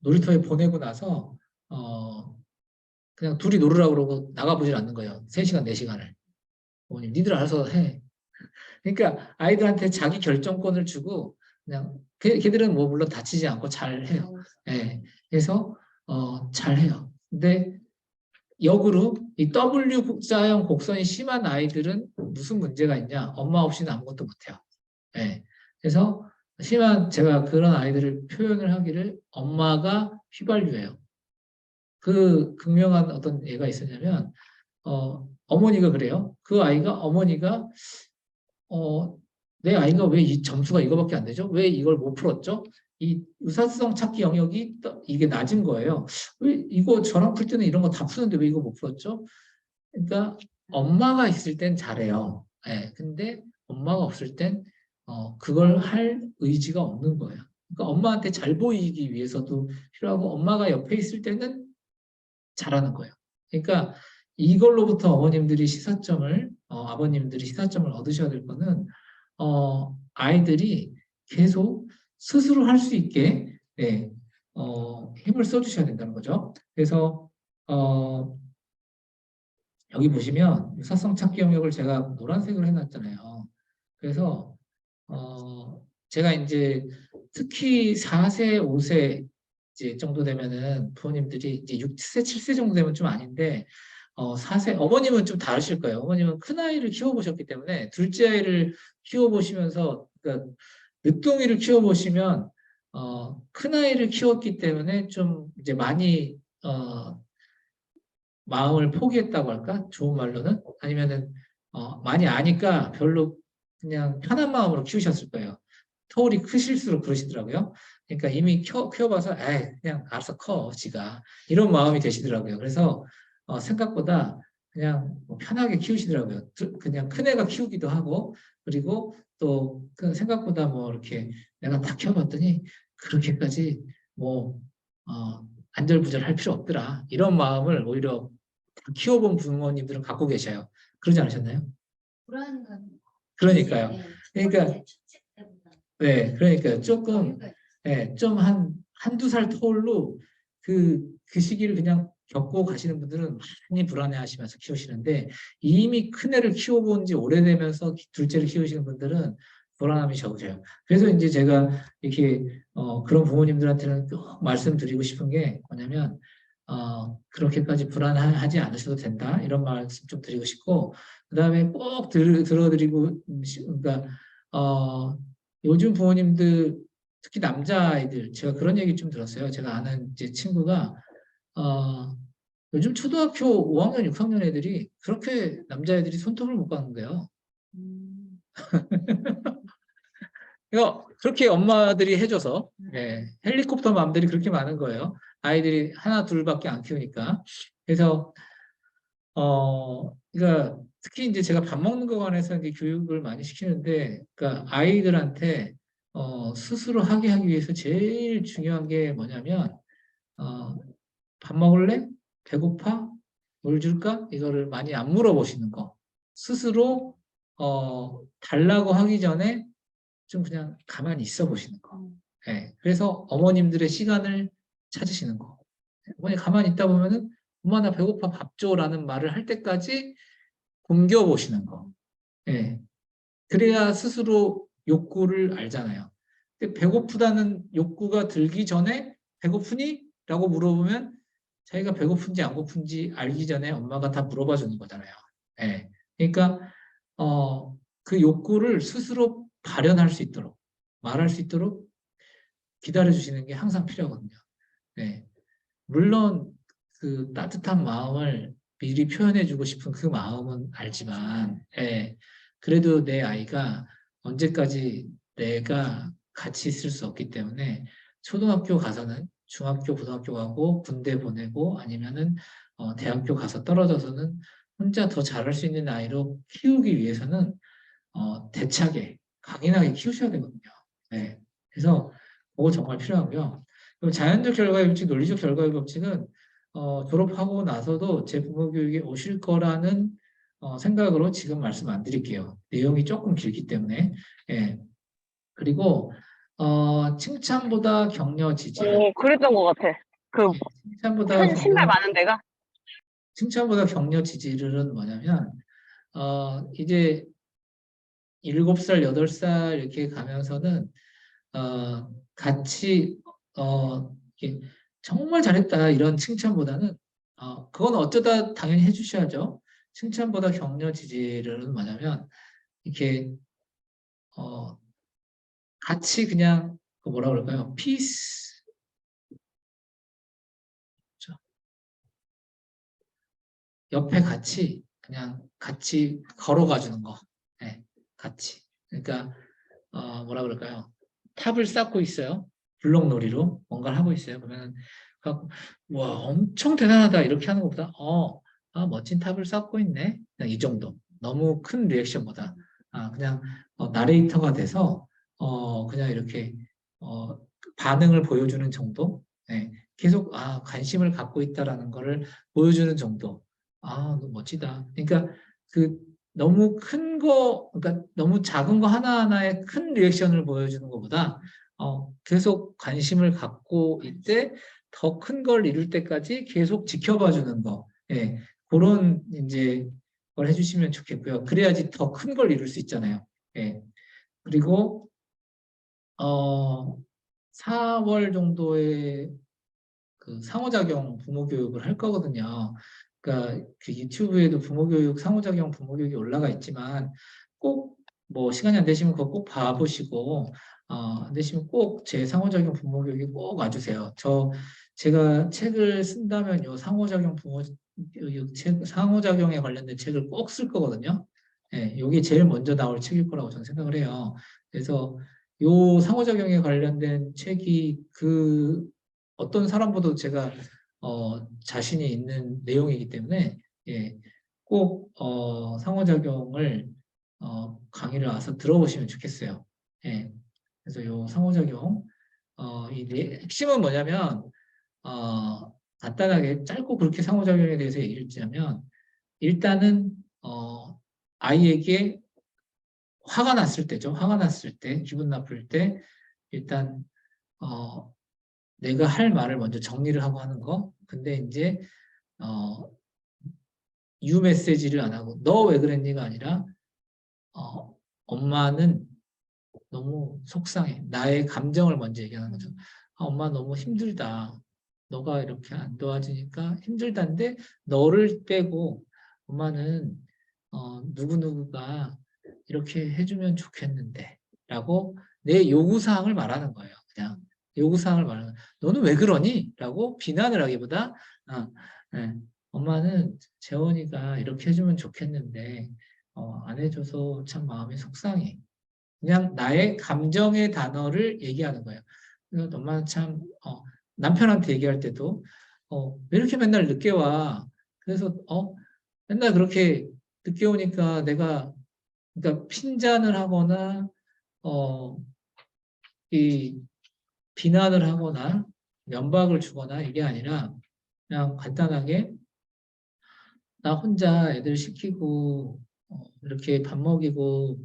놀이터에 보내고 나서, 그냥 둘이 놀으라고 그러고 나가보질 않는 거예요. 3시간, 4시간을. 부모님, 니들 알아서 해. 그러니까 아이들한테 자기 결정권을 주고 그냥 걔들은 뭐 물론 다치지 않고 잘 해요. 예. 그래서 잘 해요. 근데 역으로 이 W자형 곡선이 심한 아이들은 무슨 문제가 있냐? 엄마 없이는 아무것도 못해요. 예. 그래서 제가 그런 아이들을 표현을 하기를 엄마가 휘발유예요. 그 극명한 어떤 예가 있었냐면 어머니가 그래요. 그 아이가 어머니가 내 아이가 왜 이 점수가 이거밖에 안 되죠? 왜 이걸 못 풀었죠? 이 의사성 찾기 영역이 이게 낮은 거예요. 왜 이거 저랑 풀 때는 이런 거 다 푸는데 왜 이거 못 풀었죠? 그러니까 엄마가 있을 땐 잘해요. 예, 근데 엄마가 없을 땐 그걸 할 의지가 없는 거예요. 그러니까 엄마한테 잘 보이기 위해서도 필요하고 엄마가 옆에 있을 때는 잘하는 거예요. 그러니까 이걸로부터 아버님들이 시사점을 얻으셔야 될 거는 아이들이 계속 스스로 할 수 있게 네, 힘을 써주셔야 된다는 거죠. 그래서 여기 보시면 유사성 찾기 영역을 제가 노란색으로 해놨잖아요. 그래서 제가 이제 특히 4세, 5세 이제 정도 되면은 부모님들이 이제 6세, 7세 정도 되면 좀 아닌데 4세 어머님은 좀 다르실 거예요. 어머님은 큰 아이를 키워보셨기 때문에 둘째 아이를 키워보시면서 그러니까 늦둥이를 키워보시면 큰 아이를 키웠기 때문에 좀 이제 많이 마음을 포기했다고 할까? 좋은 말로는 아니면은 많이 아니까 별로 그냥 편한 마음으로 키우셨을 거예요. 터울이 크실수록 그러시더라고요. 그러니까 이미 키워봐서 에이 그냥 알아서 커 지가 이런 마음이 되시더라고요. 그래서 생각보다 그냥 뭐 편하게 키우시더라고요. 그냥 큰 애가 키우기도 하고 그리고 또 그 생각보다 뭐 이렇게 내가 딱 키워봤더니 그렇게까지 뭐 안절부절할 필요 없더라 이런 마음을 오히려 키워본 부모님들은 갖고 계셔요. 그러지 않으셨나요? 불안감. 그러니까요. 그러니까 첫째 때보다. 네, 그러니까 조금 네, 좀 한두 살 터울로 그 시기를 그냥 겪고 가시는 분들은 많이 불안해하시면서 키우시는데 이미 큰 애를 키워본 지 오래되면서 둘째를 키우시는 분들은 불안함이 적으셔요. 그래서 이제 제가 이렇게 그런 부모님들한테는 꼭 말씀드리고 싶은 게 뭐냐면 그렇게까지 불안하지 않으셔도 된다. 이런 말씀 좀 드리고 싶고, 그 다음에 꼭 들어드리고, 그러니까, 요즘 부모님들, 특히 남자아이들, 제가 그런 얘기 좀 들었어요. 제가 아는 이제 친구가, 어, 요즘 초등학교 5학년, 6학년 애들이 그렇게 남자애들이 손톱을 못 깎는데요. 음. 이거 그렇게 엄마들이 해줘서 헬리콥터 맘들이 그렇게 많은 거예요. 아이들이 하나 둘밖에 안 키우니까. 그래서 그러니까 특히 이제 제가 밥 먹는 거 관해서 이제 교육을 많이 시키는데, 그러니까 아이들한테 스스로 하게 하기 위해서 제일 중요한 게 뭐냐면 어, 밥 먹을래? 배고파? 뭘 줄까? 이거를 많이 안 물어보시는 거. 스스로 달라고 하기 전에 좀 그냥 가만히 있어 보시는 거. 예, 그래서 어머님들의 시간을 찾으시는 거. 어머니 가만히 있다 보면은 엄마 나 배고파 밥 줘라는 말을 할 때까지 굶겨 보시는 거. 예, 그래야 스스로 욕구를 알잖아요. 근데 배고프다는 욕구가 들기 전에 배고프니? 라고 물어보면 자기가 배고픈지 안 고픈지 알기 전에 엄마가 다 물어봐 주는 거잖아요. 예, 그러니까 그 욕구를 스스로 발현할 수 있도록 말할 수 있도록 기다려 주시는 게 항상 필요하거든요. 네. 물론 그 따뜻한 마음을 미리 표현해 주고 싶은 그 마음은 알지만, 그래도 내 아이가 언제까지 내가 같이 있을 수 없기 때문에 초등학교 가서는 중학교, 고등학교 가고 군대 보내고 아니면은 대학교 가서 떨어져서는 혼자 더 잘할 수 있는 아이로 키우기 위해서는 대차게 강인하게 키우셔야 되거든요. 네. 그래서 그거 정말 필요하고요. 그리고 자연적 결과의 법칙, 논리적 결과의 법칙은 졸업하고 나서도 제 부모 교육에 오실 거라는 생각으로 지금 말씀 안 드릴게요. 내용이 조금 길기 때문에. 예. 그리고 칭찬보다 격려 지지를. 그랬던 것 같아. 그 예, 칭찬보다 신발 격려 많은 데가? 칭찬보다 격려 지지를은 뭐냐면 이제 7살, 8살 이렇게 가면서는 같이 이렇게 정말 잘했다 이런 칭찬보다는 그건 어쩌다 당연히 해주셔야죠. 칭찬보다 격려 지지를 뭐냐면 이렇게 어, 같이 그냥 그 뭐라 그럴까요? 피스 옆에 같이 그냥 같이 걸어가 주는 거. 네, 같이. 그러니까 뭐라 그럴까요? 탑을 쌓고 있어요. 블록놀이로 뭔가를 하고 있어요. 그러면 와 엄청 대단하다 이렇게 하는 것보다 멋진 탑을 쌓고 있네. 그냥 이 정도. 너무 큰 리액션보다 그냥 나레이터가 돼서 그냥 이렇게 반응을 보여주는 정도. 네, 계속 관심을 갖고 있다라는 거를 보여주는 정도. 너무 멋지다. 그러니까 그 너무 큰 거, 그러니까 너무 작은 거 하나하나에 큰 리액션을 보여주는 것보다 계속 관심을 갖고 있되 더 큰 걸 이룰 때까지 계속 지켜봐 주는 거. 예, 그런 이제 걸 해주시면 좋겠고요. 그래야지 더 큰 걸 이룰 수 있잖아요. 예, 그리고 4월 정도에 그 상호작용 부모 교육을 할 거거든요. 그러니까 그 유튜브에도 부모 교육, 상호작용 부모 교육이 올라가 있지만 꼭 뭐 시간이 안 되시면 그거 꼭 봐보시고 안 되시면 꼭 제 상호작용 부모 교육에 꼭 와주세요. 제가 책을 쓴다면 요 상호작용 부모 교육 책, 상호작용에 관련된 책을 꼭 쓸 거거든요. 예, 이게 제일 먼저 나올 책일 거라고 저는 생각을 해요. 그래서 요 상호작용에 관련된 책이 그 어떤 사람보다 제가 자신이 있는 내용이기 때문에 꼭 상호작용을 강의를 와서 들어보시면 좋겠어요. 예, 그래서 요 상호작용 핵심은 뭐냐면 간단하게 짧고 그렇게 상호작용에 대해서 얘기를 드리자면 일단은 아이에게 화가 났을 때죠. 화가 났을 때, 기분 나쁠 때 일단 어, 내가 할 말을 먼저 정리를 하고 하는 거. 근데 이제 어, 유 메시지를 안 하고 너 왜 그랬니가 아니라 어, 엄마는 너무 속상해. 나의 감정을 먼저 얘기하는 거죠. 엄마 너무 힘들다. 너가 이렇게 안 도와주니까 힘들다는데 너를 빼고 엄마는 누구누구가 이렇게 해주면 좋겠는데 라고 내 요구사항을 말하는 거예요. 그냥 요구사항을 말하는 거예요. 너는 왜 그러니? 라고 비난을 하기보다 네, 엄마는 재원이가 이렇게 해주면 좋겠는데 안 해줘서 참 마음이 속상해. 그냥 나의 감정의 단어를 얘기하는 거예요. 그래서 엄마는 참 남편한테 얘기할 때도 왜 이렇게 맨날 늦게 와? 그래서 맨날 그렇게 늦게 오니까 내가 그러니까 핀잔을 하거나 이 비난을 하거나 면박을 주거나 이게 아니라 그냥 간단하게 나 혼자 애들 시키고 이렇게 밥 먹이고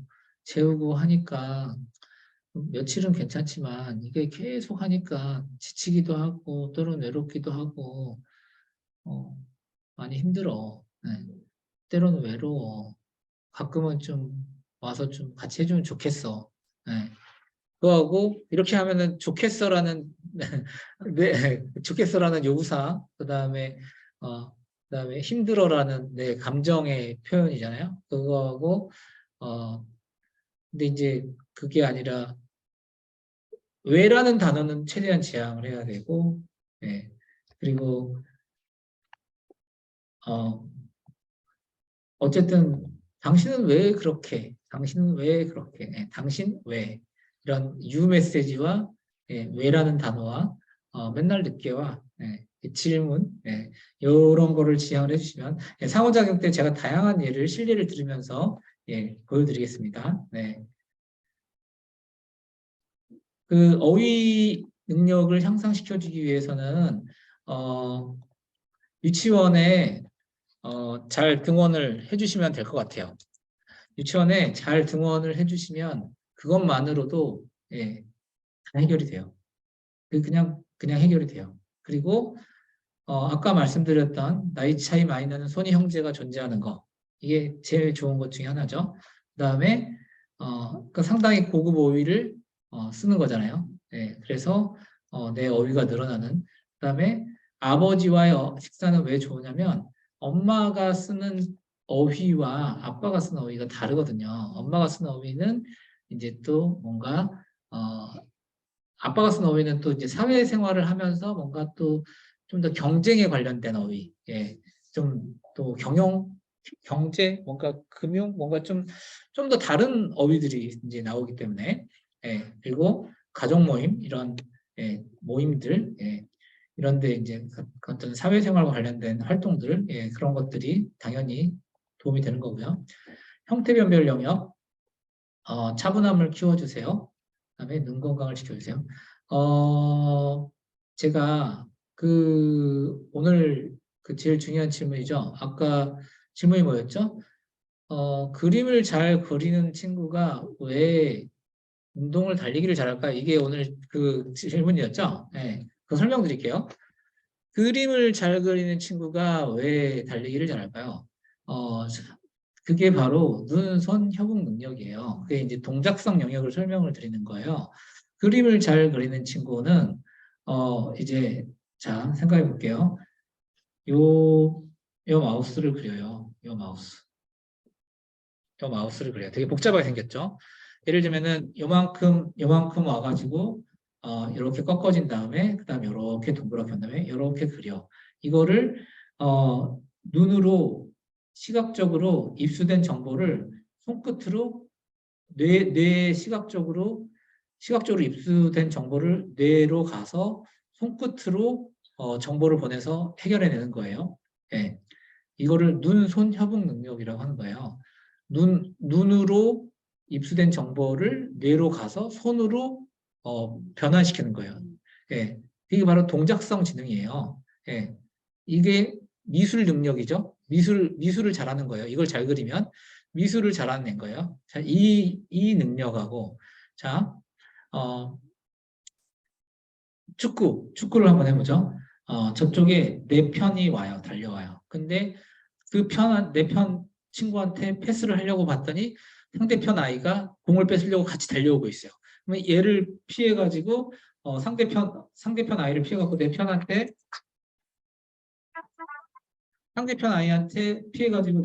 재우고 하니까 며칠은 괜찮지만 이게 계속 하니까 지치기도 하고 또는 외롭기도 하고 어, 많이 힘들어. 네. 때로는 외로워. 가끔은 좀 와서 좀 같이 해주면 좋겠어. 네. 그거하고 이렇게 하면은 좋겠어라는 네, 좋겠어라는 요구사 그다음에 힘들어라는 내 감정의 표현이잖아요. 그거하고 근데 이제 그게 아니라 왜라는 단어는 최대한 지양을 해야 되고, 예. 그리고, 어, 어쨌든, 당신은 왜 그렇게, 당신은 왜 그렇게, 당신 왜, 이런 유 메시지와, 왜라는 단어와, 맨날 늦게 와, 이 질문, 이런 거를 지향을 해주시면, 상호작용 때 제가 다양한 예를, 실례를 들으면서, 보여드리겠습니다. 네. 그 어휘 능력을 향상시켜주기 위해서는 유치원에 잘 등원을 해주시면 될 것 같아요. 유치원에 잘 등원을 해주시면 그것만으로도 다 해결이 돼요. 그냥 해결이 돼요. 그리고 아까 말씀드렸던 나이 차이 많이 나는 손이 형제가 존재하는 거 이게 제일 좋은 것 중에 하나죠. 그다음에 그 상당히 고급 어휘를 쓰는 거잖아요. 그래서 내 어휘가 늘어나는. 그다음에 아버지와의 식사는 왜 좋으냐면 엄마가 쓰는 어휘와 아빠가 쓰는 어휘가 다르거든요. 엄마가 쓰는 어휘는 이제 또 뭔가 아빠가 쓰는 어휘는 또 이제 사회생활을 하면서 뭔가 또 좀 더 경쟁에 관련된 어휘, 좀 또 경제, 뭔가 금융, 뭔가 좀 더 다른 어휘들이 이제 나오기 때문에, 그리고 가족 모임, 이런, 모임들, 이런데 이제 어떤 사회생활과 관련된 활동들, 그런 것들이 당연히 도움이 되는 거고요. 형태변별 영역, 차분함을 키워주세요. 그다음에 눈 건강을 지켜주세요. 제가 오늘 그 제일 중요한 질문이죠. 아까 질문이 뭐였죠? 그림을 잘 그리는 친구가 왜 운동을 달리기를 잘할까? 이게 오늘 그 질문이었죠? 네, 그 설명드릴게요. 그림을 잘 그리는 친구가 왜 달리기를 잘할까요? 그게 바로 눈, 손, 협응 능력이에요. 그게 이제 동작성 영역을 설명을 드리는 거예요. 그림을 잘 그리는 친구는 이제 자 생각해 볼게요. 요 마우스를 그려요. 요 마우스를 그려요. 되게 복잡하게 생겼죠. 예를 들면은 요만큼 와가지고 이렇게 꺾어진 다음에 그다음에 이렇게 동그랗게 한 다음에 이렇게 그려. 이거를 눈으로 시각적으로 입수된 정보를 손끝으로 뇌 시각적으로 입수된 정보를 뇌로 가서 손끝으로 정보를 보내서 해결해내는 거예요. 예. 이거를 눈, 손, 협응 능력이라고 하는 거예요. 눈으로 입수된 정보를 뇌로 가서 손으로 변환시키는 거예요. 예. 이게 바로 동작성 지능이에요. 예. 이게 미술 능력이죠. 미술을 잘하는 거예요. 이걸 잘 그리면 미술을 잘하는 거예요. 자, 이 능력하고 자, 축구를 한번 해보죠. 저쪽에 내 편이 와요. 달려와요. 근데 내 편 친구한테 패스를 하려고 봤더니 상대편 아이가 공을 뺏으려고 같이 달려오고 있어요. 그러면 얘를 피해가지고 상대편 아이를 피해갖고 상대편 아이한테 피해가지고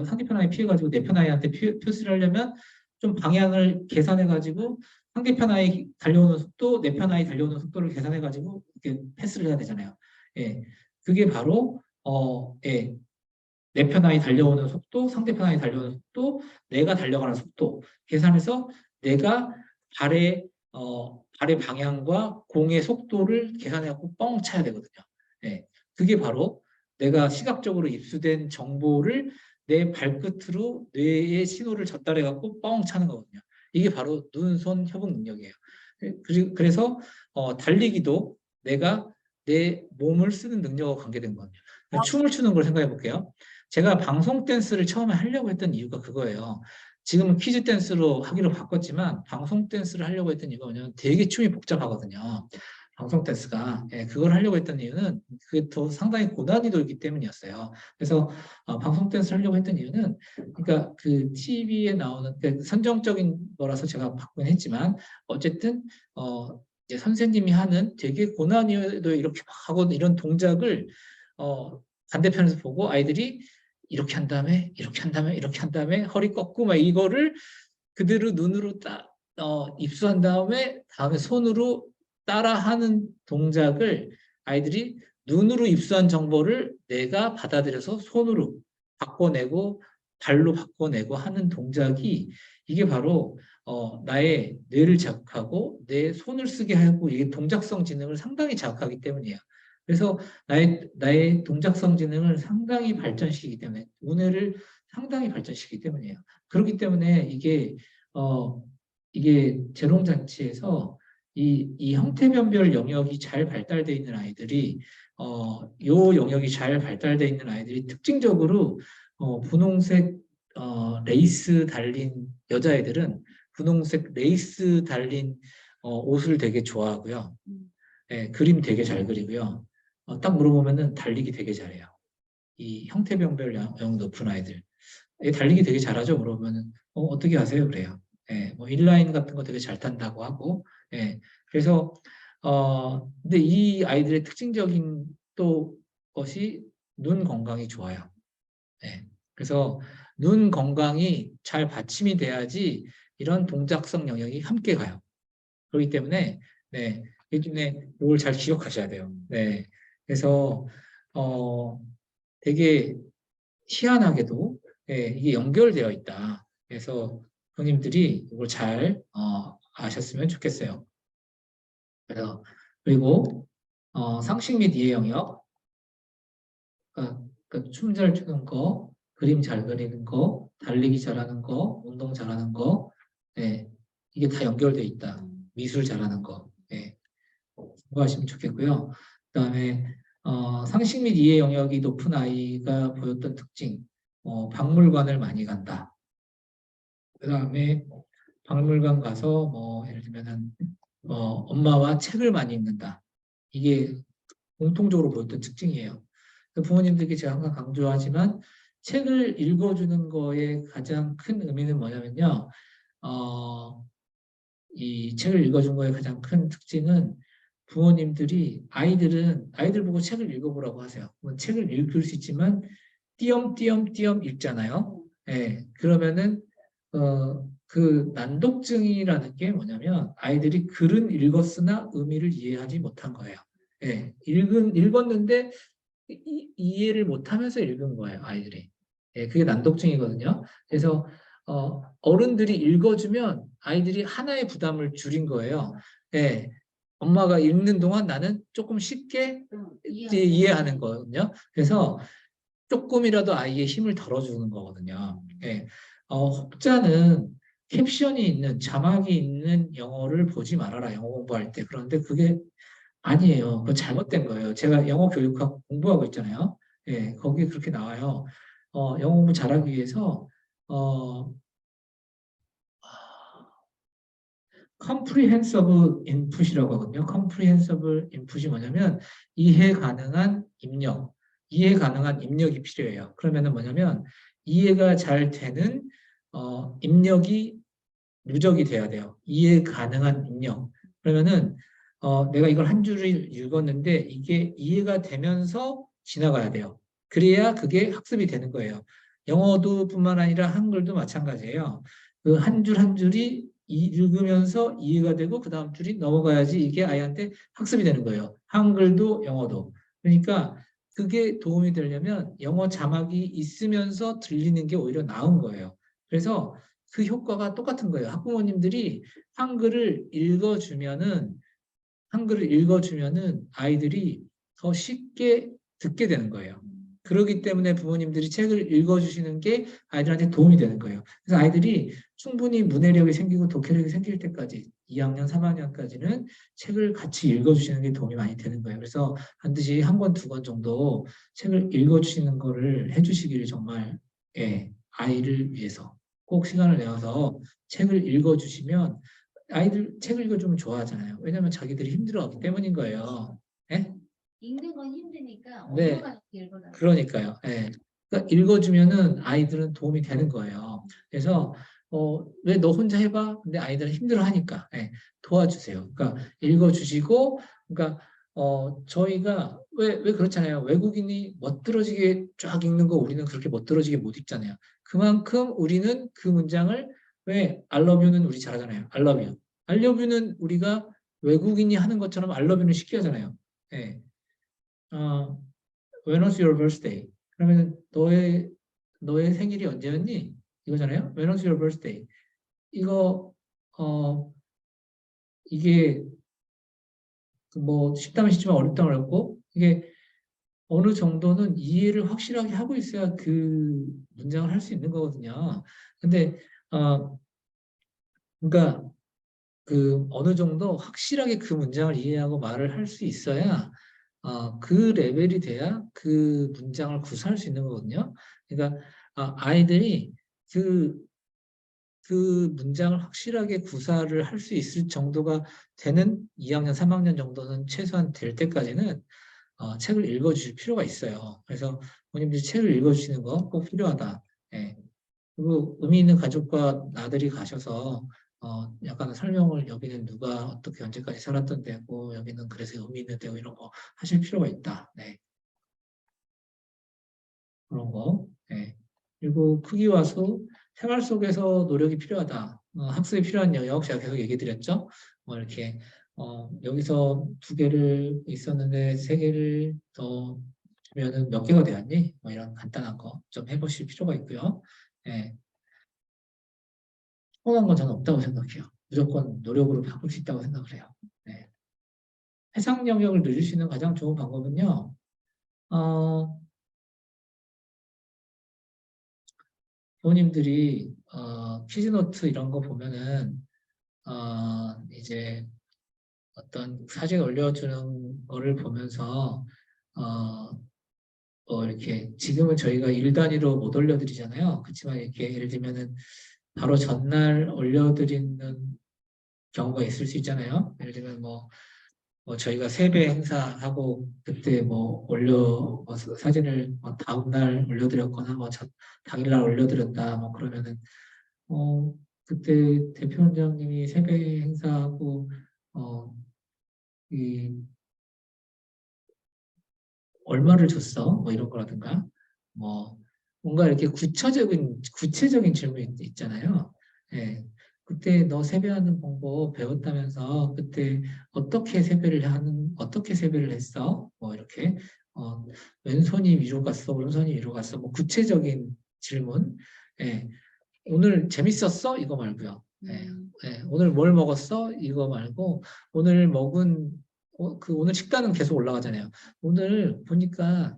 상대편 아이 피해가지고 내 편 아이한테 표시를 하려면 좀 방향을 계산해가지고 상대편 아이 달려오는 속도, 내 편 아이 달려오는 속도를 계산해가지고 이렇게 패스를 해야 되잖아요. 예, 그게 바로 예, 내 편 아이 달려오는 속도, 상대편 아이 달려오는 속도, 내가 달려가는 속도 계산해서 내가 발의 방향과 공의 속도를 계산해갖고 뻥 차야 되거든요. 예, 그게 바로 내가 시각적으로 입수된 정보를 내 발끝으로 뇌에 신호를 전달해갖고 뻥 차는 거거든요. 이게 바로 눈, 손, 협응 능력이에요. 그래서 달리기도 내가 내 몸을 쓰는 능력과 관계된 거거든요. 춤을 추는 걸 생각해 볼게요. 제가 방송 댄스를 처음에 하려고 했던 이유가 그거예요. 지금은 퀴즈 댄스로 하기로 바꿨지만 방송 댄스를 하려고 했던 이유가 뭐냐면 되게 춤이 복잡하거든요. 방송 댄스가. 예, 그걸 하려고 했던 이유는 그게 더 상당히 고난이도이기 때문이었어요. 그래서 방송 댄스를 하려고 했던 이유는 그러니까 그 TV에 나오는 선정적인 거라서 제가 바꾸긴 했지만 어쨌든 이제 선생님이 하는 되게 고난이도 이렇게 막 하고 이런 동작을 반대편에서 보고 아이들이 이렇게 한 다음에 이렇게 한 다음에 이렇게 한 다음에 허리 꺾고 막 이거를 그대로 눈으로 입수한 다음에 손으로 따라하는 동작을 아이들이 눈으로 입수한 정보를 내가 받아들여서 손으로 바꿔내고 발로 바꿔내고 하는 동작이 이게 바로 나의 뇌를 자극하고 내 손을 쓰게 하고 이게 동작성 지능을 상당히 자극하기 때문이에요. 그래서 나의 동작성 지능을 상당히 발전시키기 때문에 우뇌를 상당히 발전시키기 때문이에요. 그렇기 때문에 이게 재롱자치에서 이 형태변별 영역이 잘 발달되어 있는 아이들이 요 영역이 잘 발달되어 있는 아이들이 특징적으로 분홍색 레이스 달린 여자애들은 분홍색 레이스 달린 옷을 되게 좋아하고요. 네, 그림 되게 잘 그리고요. 딱 물어보면은 달리기 되게 잘해요. 이 형태변별 영역 높은 아이들. 달리기 되게 잘하죠? 물어보면은 어떻게 하세요? 그래요. 예, 뭐 인라인 같은 거 되게 잘 탄다고 하고. 예, 그래서 근데 이 아이들의 특징적인 또 것이 눈 건강이 좋아요. 예, 그래서 눈 건강이 잘 받침이 돼야지 이런 동작성 영역이 함께 가요. 그렇기 때문에 네, 이걸 잘 기억하셔야 돼요. 네, 그래서 되게 희한하게도 이게 연결되어 있다. 그래서 형님들이 이걸 잘 아셨으면 좋겠어요. 그리고 상식 및 이해 영역, 그러니까 춤 잘 추는 거, 그림 잘 그리는 거, 달리기 잘하는 거, 운동 잘하는 거, 이게 다 연결되어 있다. 미술 잘하는 거, 공부하시면 좋겠고요. 그다음에 상식 및 이해 영역이 높은 아이가 보였던 특징, 박물관을 많이 간다. 그다음에 박물관 가서 예를 들면은 엄마와 책을 많이 읽는다. 이게 공통적으로 보였던 특징이에요. 부모님들께 제가 항상 강조하지만 책을 읽어주는 거에 가장 큰 의미는 뭐냐면요. 이 책을 읽어준 거에 가장 큰 특징은 부모님들이 아이들 보고 책을 읽어보라고 하세요. 책을 읽을 수 있지만 띄엄띄엄 읽잖아요. 그러면은 그 난독증이라는 게 뭐냐면 아이들이 글은 읽었으나 의미를 이해하지 못한 거예요. 읽었는데 이해를 못하면서 읽은 거예요, 아이들이. 그게 난독증이거든요. 그래서 어른들이 읽어주면 아이들이 하나의 부담을 줄인 거예요. 엄마가 읽는 동안 나는 조금 쉽게 이해하는 거거든요. 그래서 조금이라도 아이의 힘을 덜어주는 거거든요. 혹자는 캡션이 있는 자막이 있는 영어를 보지 말아라, 영어 공부할 때. 그런데 그게 아니에요. 그거 잘못된 거예요. 제가 영어 교육하고 공부하고 있잖아요. 거기에 그렇게 나와요. 영어 공부 잘하기 위해서 comprehensive input이라고 하거든요. comprehensive input이 뭐냐면 이해 가능한 입력이 필요해요. 그러면은 뭐냐면 이해가 잘 되는 입력이 누적이 돼야 돼요. 이해 가능한 입력. 그러면은 내가 이걸 한 줄을 읽었는데 이게 이해가 되면서 지나가야 돼요. 그래야 그게 학습이 되는 거예요. 영어도 뿐만 아니라 한글도 마찬가지예요. 그 한 줄 한 줄이 읽으면서 이해가 되고 그 다음 줄이 넘어가야지 이게 아이한테 학습이 되는 거예요. 한글도 영어도. 그러니까 그게 도움이 되려면 영어 자막이 있으면서 들리는 게 오히려 나은 거예요. 그래서 그 효과가 똑같은 거예요. 학부모님들이 한글을 읽어주면은 아이들이 더 쉽게 듣게 되는 거예요. 그렇기 때문에 부모님들이 책을 읽어주시는 게 아이들한테 도움이 되는 거예요. 그래서 아이들이 충분히 문해력이 생기고 독해력이 생길 때까지 2학년, 3학년까지는 책을 같이 읽어주시는 게 도움이 많이 되는 거예요. 그래서 반드시 한 권, 두 권 정도 책을 읽어주시는 거를 해주시기를 정말 아이를 위해서 꼭 시간을 내어서 책을 읽어주시면 아이들 책을 읽어주면 좋아하잖아요. 왜냐하면 자기들이 힘들어하기 때문인 거예요. 예? 읽는 건 힘드니까 네. 엄마가 읽어놔. 그러니까요. 예. 그러니까 읽어주면은 아이들은 도움이 되는 거예요. 그래서 왜 너 혼자 해봐? 근데 아이들은 힘들어하니까 도와주세요. 그러니까 읽어주시고, 그러니까 저희가 왜 그렇잖아요. 외국인이 멋들어지게 쫙 읽는 거 우리는 그렇게 멋들어지게 못 읽잖아요. 그만큼 우리는 그 문장을 왜 I love you는 우리 잘하잖아요. I love you. I love you는 우리가 외국인이 하는 것처럼 I love you는 쉽게 하잖아요. 예. When was your birthday? 그러면 너의 생일이 언제였니? 이거잖아요. When was your birthday? 이거 이게 뭐 쉽다면 쉽지만 어렵다면 어렵고 이게 어느 정도는 이해를 확실하게 하고 있어야 그 문장을 할 수 있는 거거든요. 근데 그러니까 그 어느 정도 확실하게 그 문장을 이해하고 말을 할 수 있어야 그 레벨이 돼야 그 문장을 구사할 수 있는 거거든요. 그러니까 아이들이 그 문장을 확실하게 구사를 할 수 있을 정도가 되는 2학년, 3학년 정도는 최소한 될 때까지는 책을 읽어주실 필요가 있어요. 그래서 부모님들이 책을 읽어주시는 거 꼭 필요하다. 예. 그리고 의미 있는 가족과 나들이 가셔서 약간 설명을 여기는 누가 어떻게 언제까지 살았던 데고 여기는 그래서 의미 있는 데고 이런 거 하실 필요가 있다. 네. 그런 거. 네. 그리고 크기와 수, 생활 속에서 노력이 필요하다. 학습이 필요한 영역 제가 계속 얘기 드렸죠. 뭐 이렇게 여기서 2개를 있었는데 3개를 더 주면은 몇 개가 되었니? 뭐 이런 간단한 거 좀 해보실 필요가 있고요. 네. 통한 건 저는 없다고 생각해요. 무조건 노력으로 바꿀 수 있다고 생각을 해요. 네. 해상 영역을 늘릴 수 있는 가장 좋은 방법은요. 부모님들이 퀴즈노트 이런 거 보면은 이제 어떤 사진 올려주는 거를 보면서 이렇게 지금은 저희가 일 단위로 못 올려드리잖아요. 그렇지만 이렇게 예를 들면은 바로 전날 올려드리는 경우가 있을 수 있잖아요. 예를 들면 뭐 저희가 세배 행사하고 그때 뭐 사진을 다음 날 올려드렸거나 당일날 올려드렸다 뭐 그러면은 그때 대표원장님이 세배 행사하고 이 얼마를 줬어? 뭐 이런 거라든가 뭐 뭔가 이렇게 구체적인 질문이 있잖아요. 예. 그때 너 세배하는 방법 배웠다면서 그때 어떻게 세배를 했어? 뭐 이렇게 왼손이 위로 갔어, 오른손이 위로 갔어. 뭐 구체적인 질문. 예. 오늘 재밌었어? 이거 말고요. 예. 예. 오늘 뭘 먹었어? 이거 말고 오늘 먹은 오늘 식단은 계속 올라가잖아요. 오늘 보니까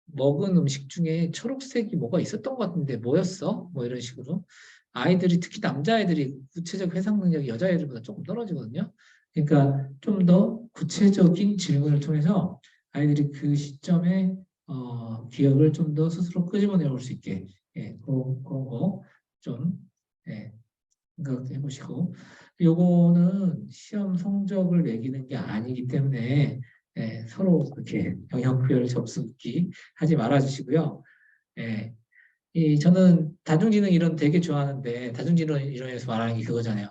먹은 음식 중에 초록색이 뭐가 있었던 것 같은데 뭐였어? 뭐 이런 식으로 아이들이 특히 남자아이들이 구체적 해석 능력이 여자아이들보다 조금 떨어지거든요. 그러니까 좀 더 구체적인 질문을 통해서 아이들이 그 시점에 기억을 좀 더 스스로 끄집어내올 수 있게 그런 거 좀 생각해 보시고 요거는 시험 성적을 매기는 게 아니기 때문에 서로 그렇게 영역별 접수기 하지 말아 주시고요. 저는 다중지능 이론 되게 좋아하는데 다중지능 이론에서 말하는 게 그거잖아요.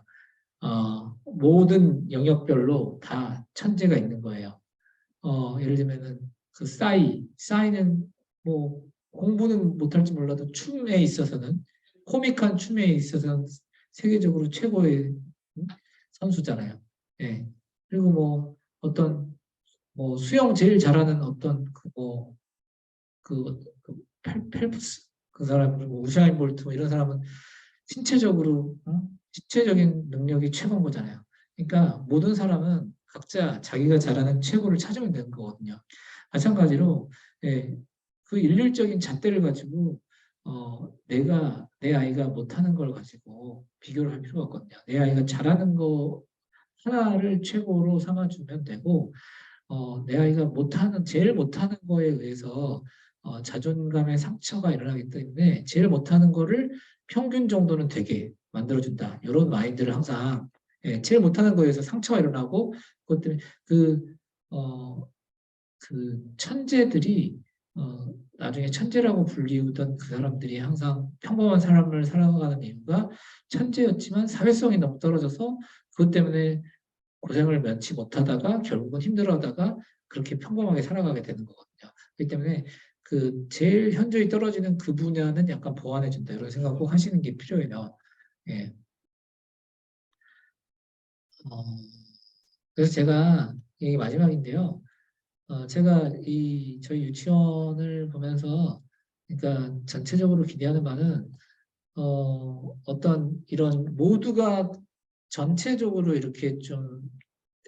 모든 영역별로 다 천재가 있는 거예요. 예를 들면은 그 싸이는 뭐 공부는 못할지 몰라도 춤에 있어서는 코믹한 춤에 있어서는 세계적으로 최고의 선수잖아요. 예. 그리고 뭐 어떤 뭐 수영 제일 잘하는 어떤 펠프스 그 사람 그리고 우사인 볼트 뭐 이런 사람은 신체적으로 신체적인 능력이 최고인 거잖아요. 그러니까 모든 사람은 각자 자기가 잘하는 최고를 찾으면 되는 거거든요. 마찬가지로 예, 그 일률적인 잣대를 가지고 내 아이가 못하는 걸 가지고 비교를 할 필요가 없거든요. 내 아이가 잘하는 거 하나를 최고로 삼아주면 되고 내 아이가 제일 못하는 거에 의해서 자존감의 상처가 일어나기 때문에 제일 못하는 거를 평균 정도는 되게 만들어준다. 이런 마인드를 항상 제일 못하는 거에 의해서 상처가 일어나고 그것 때문에 어, 그 천재들이 나중에 천재라고 불리우던 그 사람들이 항상 평범한 삶을 살아가는 이유가 천재였지만 사회성이 너무 떨어져서 그것 때문에 고생을 면치 못하다가 결국은 힘들어하다가 그렇게 평범하게 살아가게 되는 거거든요. 그렇기 때문에 그 제일 현저히 떨어지는 그 분야는 약간 보완해준다 이런 생각 꼭 하시는 게 필요해요. 예. 어, 그래서 제가 이게 마지막인데요. 제가 저희 유치원을 보면서 그러니까 전체적으로 기대하는 바는 어떤 이런 모두가 전체적으로 이렇게 좀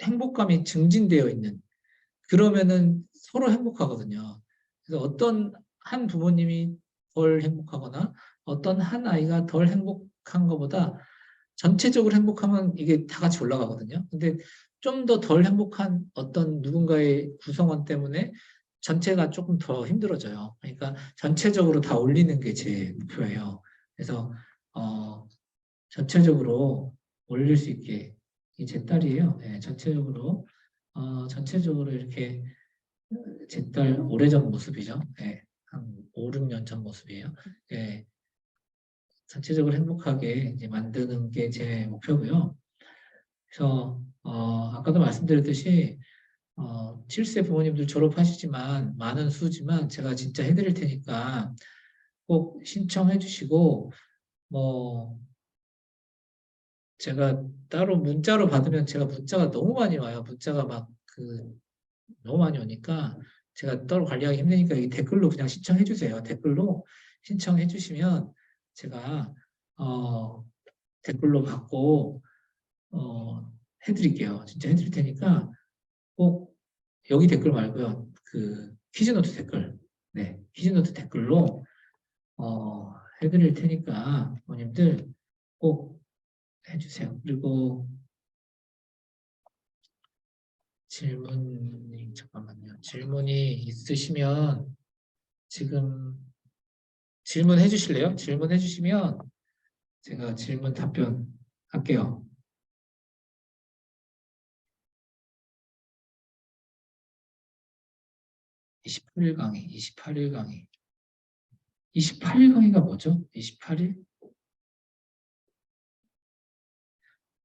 행복감이 증진되어 있는 그러면은 서로 행복하거든요. 그래서 어떤 한 부모님이 덜 행복하거나 어떤 한 아이가 덜 행복한 것보다 전체적으로 행복하면 이게 다 같이 올라가거든요. 근데 좀 더 덜 행복한 어떤 누군가의 구성원 때문에 전체가 조금 더 힘들어져요. 그러니까 전체적으로 다 올리는 게 제 목표예요. 그래서 전체적으로 올릴 수 있게 이 제 딸이에요. 네, 전체적으로 이렇게 제 딸 오래전 모습이죠. 네, 한 5, 6년 전 모습이에요. 네, 전체적으로 행복하게 이제 만드는 게 제 목표고요. 그래서 아까도 말씀드렸듯이 7세 부모님들 졸업하시지만 많은 수지만 제가 진짜 해드릴 테니까 꼭 신청해 주시고 뭐 제가 따로 문자로 받으면 제가 문자가 너무 많이 와요. 문자가 막 너무 많이 오니까 제가 따로 관리하기 힘드니까 이 댓글로 그냥 신청해 주세요. 댓글로 신청해 주시면 제가 댓글로 받고 해드릴게요. 진짜 해드릴 테니까 꼭 여기 댓글 말고요. 그 퀴즈노트 댓글, 네, 퀴즈노트 댓글로 해드릴 테니까 부모님들 꼭 해주세요. 그리고 잠깐만요. 질문이 있으시면 지금 질문해 주실래요? 질문해 주시면 제가 질문 답변 할게요. 28일 강의, 28일 강의. 28일 강의가 뭐죠? 28일?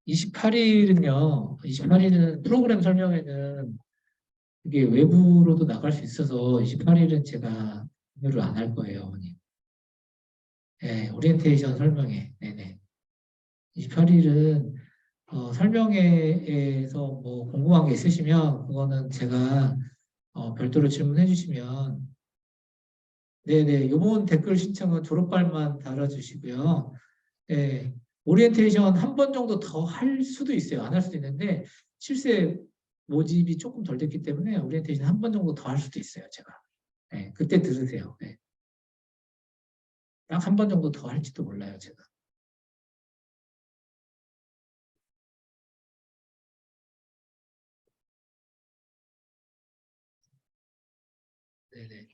28일은 프로그램 설명회는 이게 외부로도 나갈 수 있어서 28일은 제가 공유를 안 할 거예요, 어머니. 네, 오리엔테이션 설명회. 네네. 28일은 설명회에서 뭐 궁금한 게 있으시면 그거는 제가 별도로 질문해 주시면 네네. 요번 댓글 신청은 졸업발만 달아주시고요. 네. 오리엔테이션 한 번 정도 더 할 수도 있어요. 안 할 수도 있는데 실제 모집이 조금 덜 됐기 때문에 오리엔테이션 한 번 정도 더 할 수도 있어요. 제가. 네. 그때 들으세요. 네. 딱 한 번 정도 더 할지도 몰라요. 제가. 네네.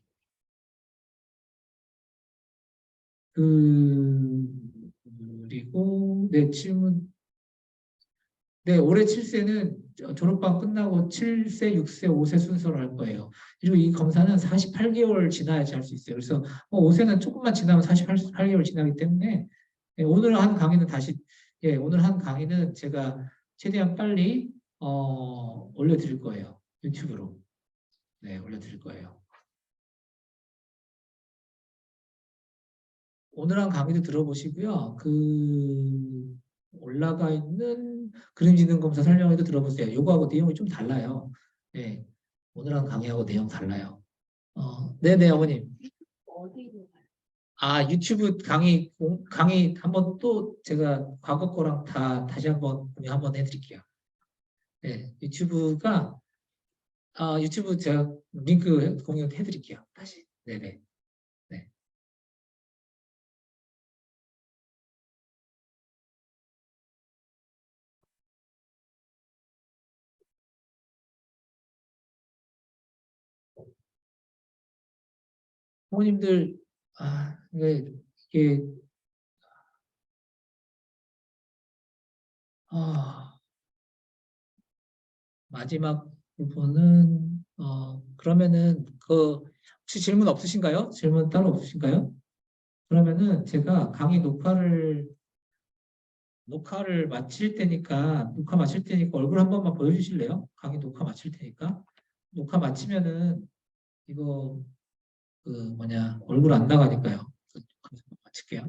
그리고 네 질문 네 올해 7세는 졸업반 끝나고 7세, 6세, 5세 순서로 할 거예요. 그리고 이 검사는 48개월 지나야지 할 수 있어요. 그래서 5세는 조금만 지나면 48개월 지나기 때문에 네, 오늘 한 강의는 다시 예, 오늘 한 강의는 제가 최대한 빨리 올려드릴 거예요. 유튜브로. 네, 올려드릴 거예요. 오늘 한 강의도 들어보시고요. 그 올라가 있는 그림지능 검사 설명회도 들어보세요. 요거하고 내용이 좀 달라요. 네, 오늘 한 강의하고 내용 달라요. 네네, 어머님. 어디로 가요? 아, 유튜브 강의 한번 또 제가 과거 거랑 다시 한번 공유 한번 해드릴게요. 네, 유튜브 제가 링크 공유해드릴게요. 다시. 네네. 네. 부모님들, 이게, 아, 마지막 부분은, 그러면은, 혹시 질문 없으신가요? 질문 따로 없으신가요? 그러면은 제가 강의 녹화 마칠 테니까 얼굴 한 번만 보여주실래요? 강의 녹화 마칠 테니까. 녹화 마치면은, 이거, 얼굴 안 나가니까요. 마칠게요.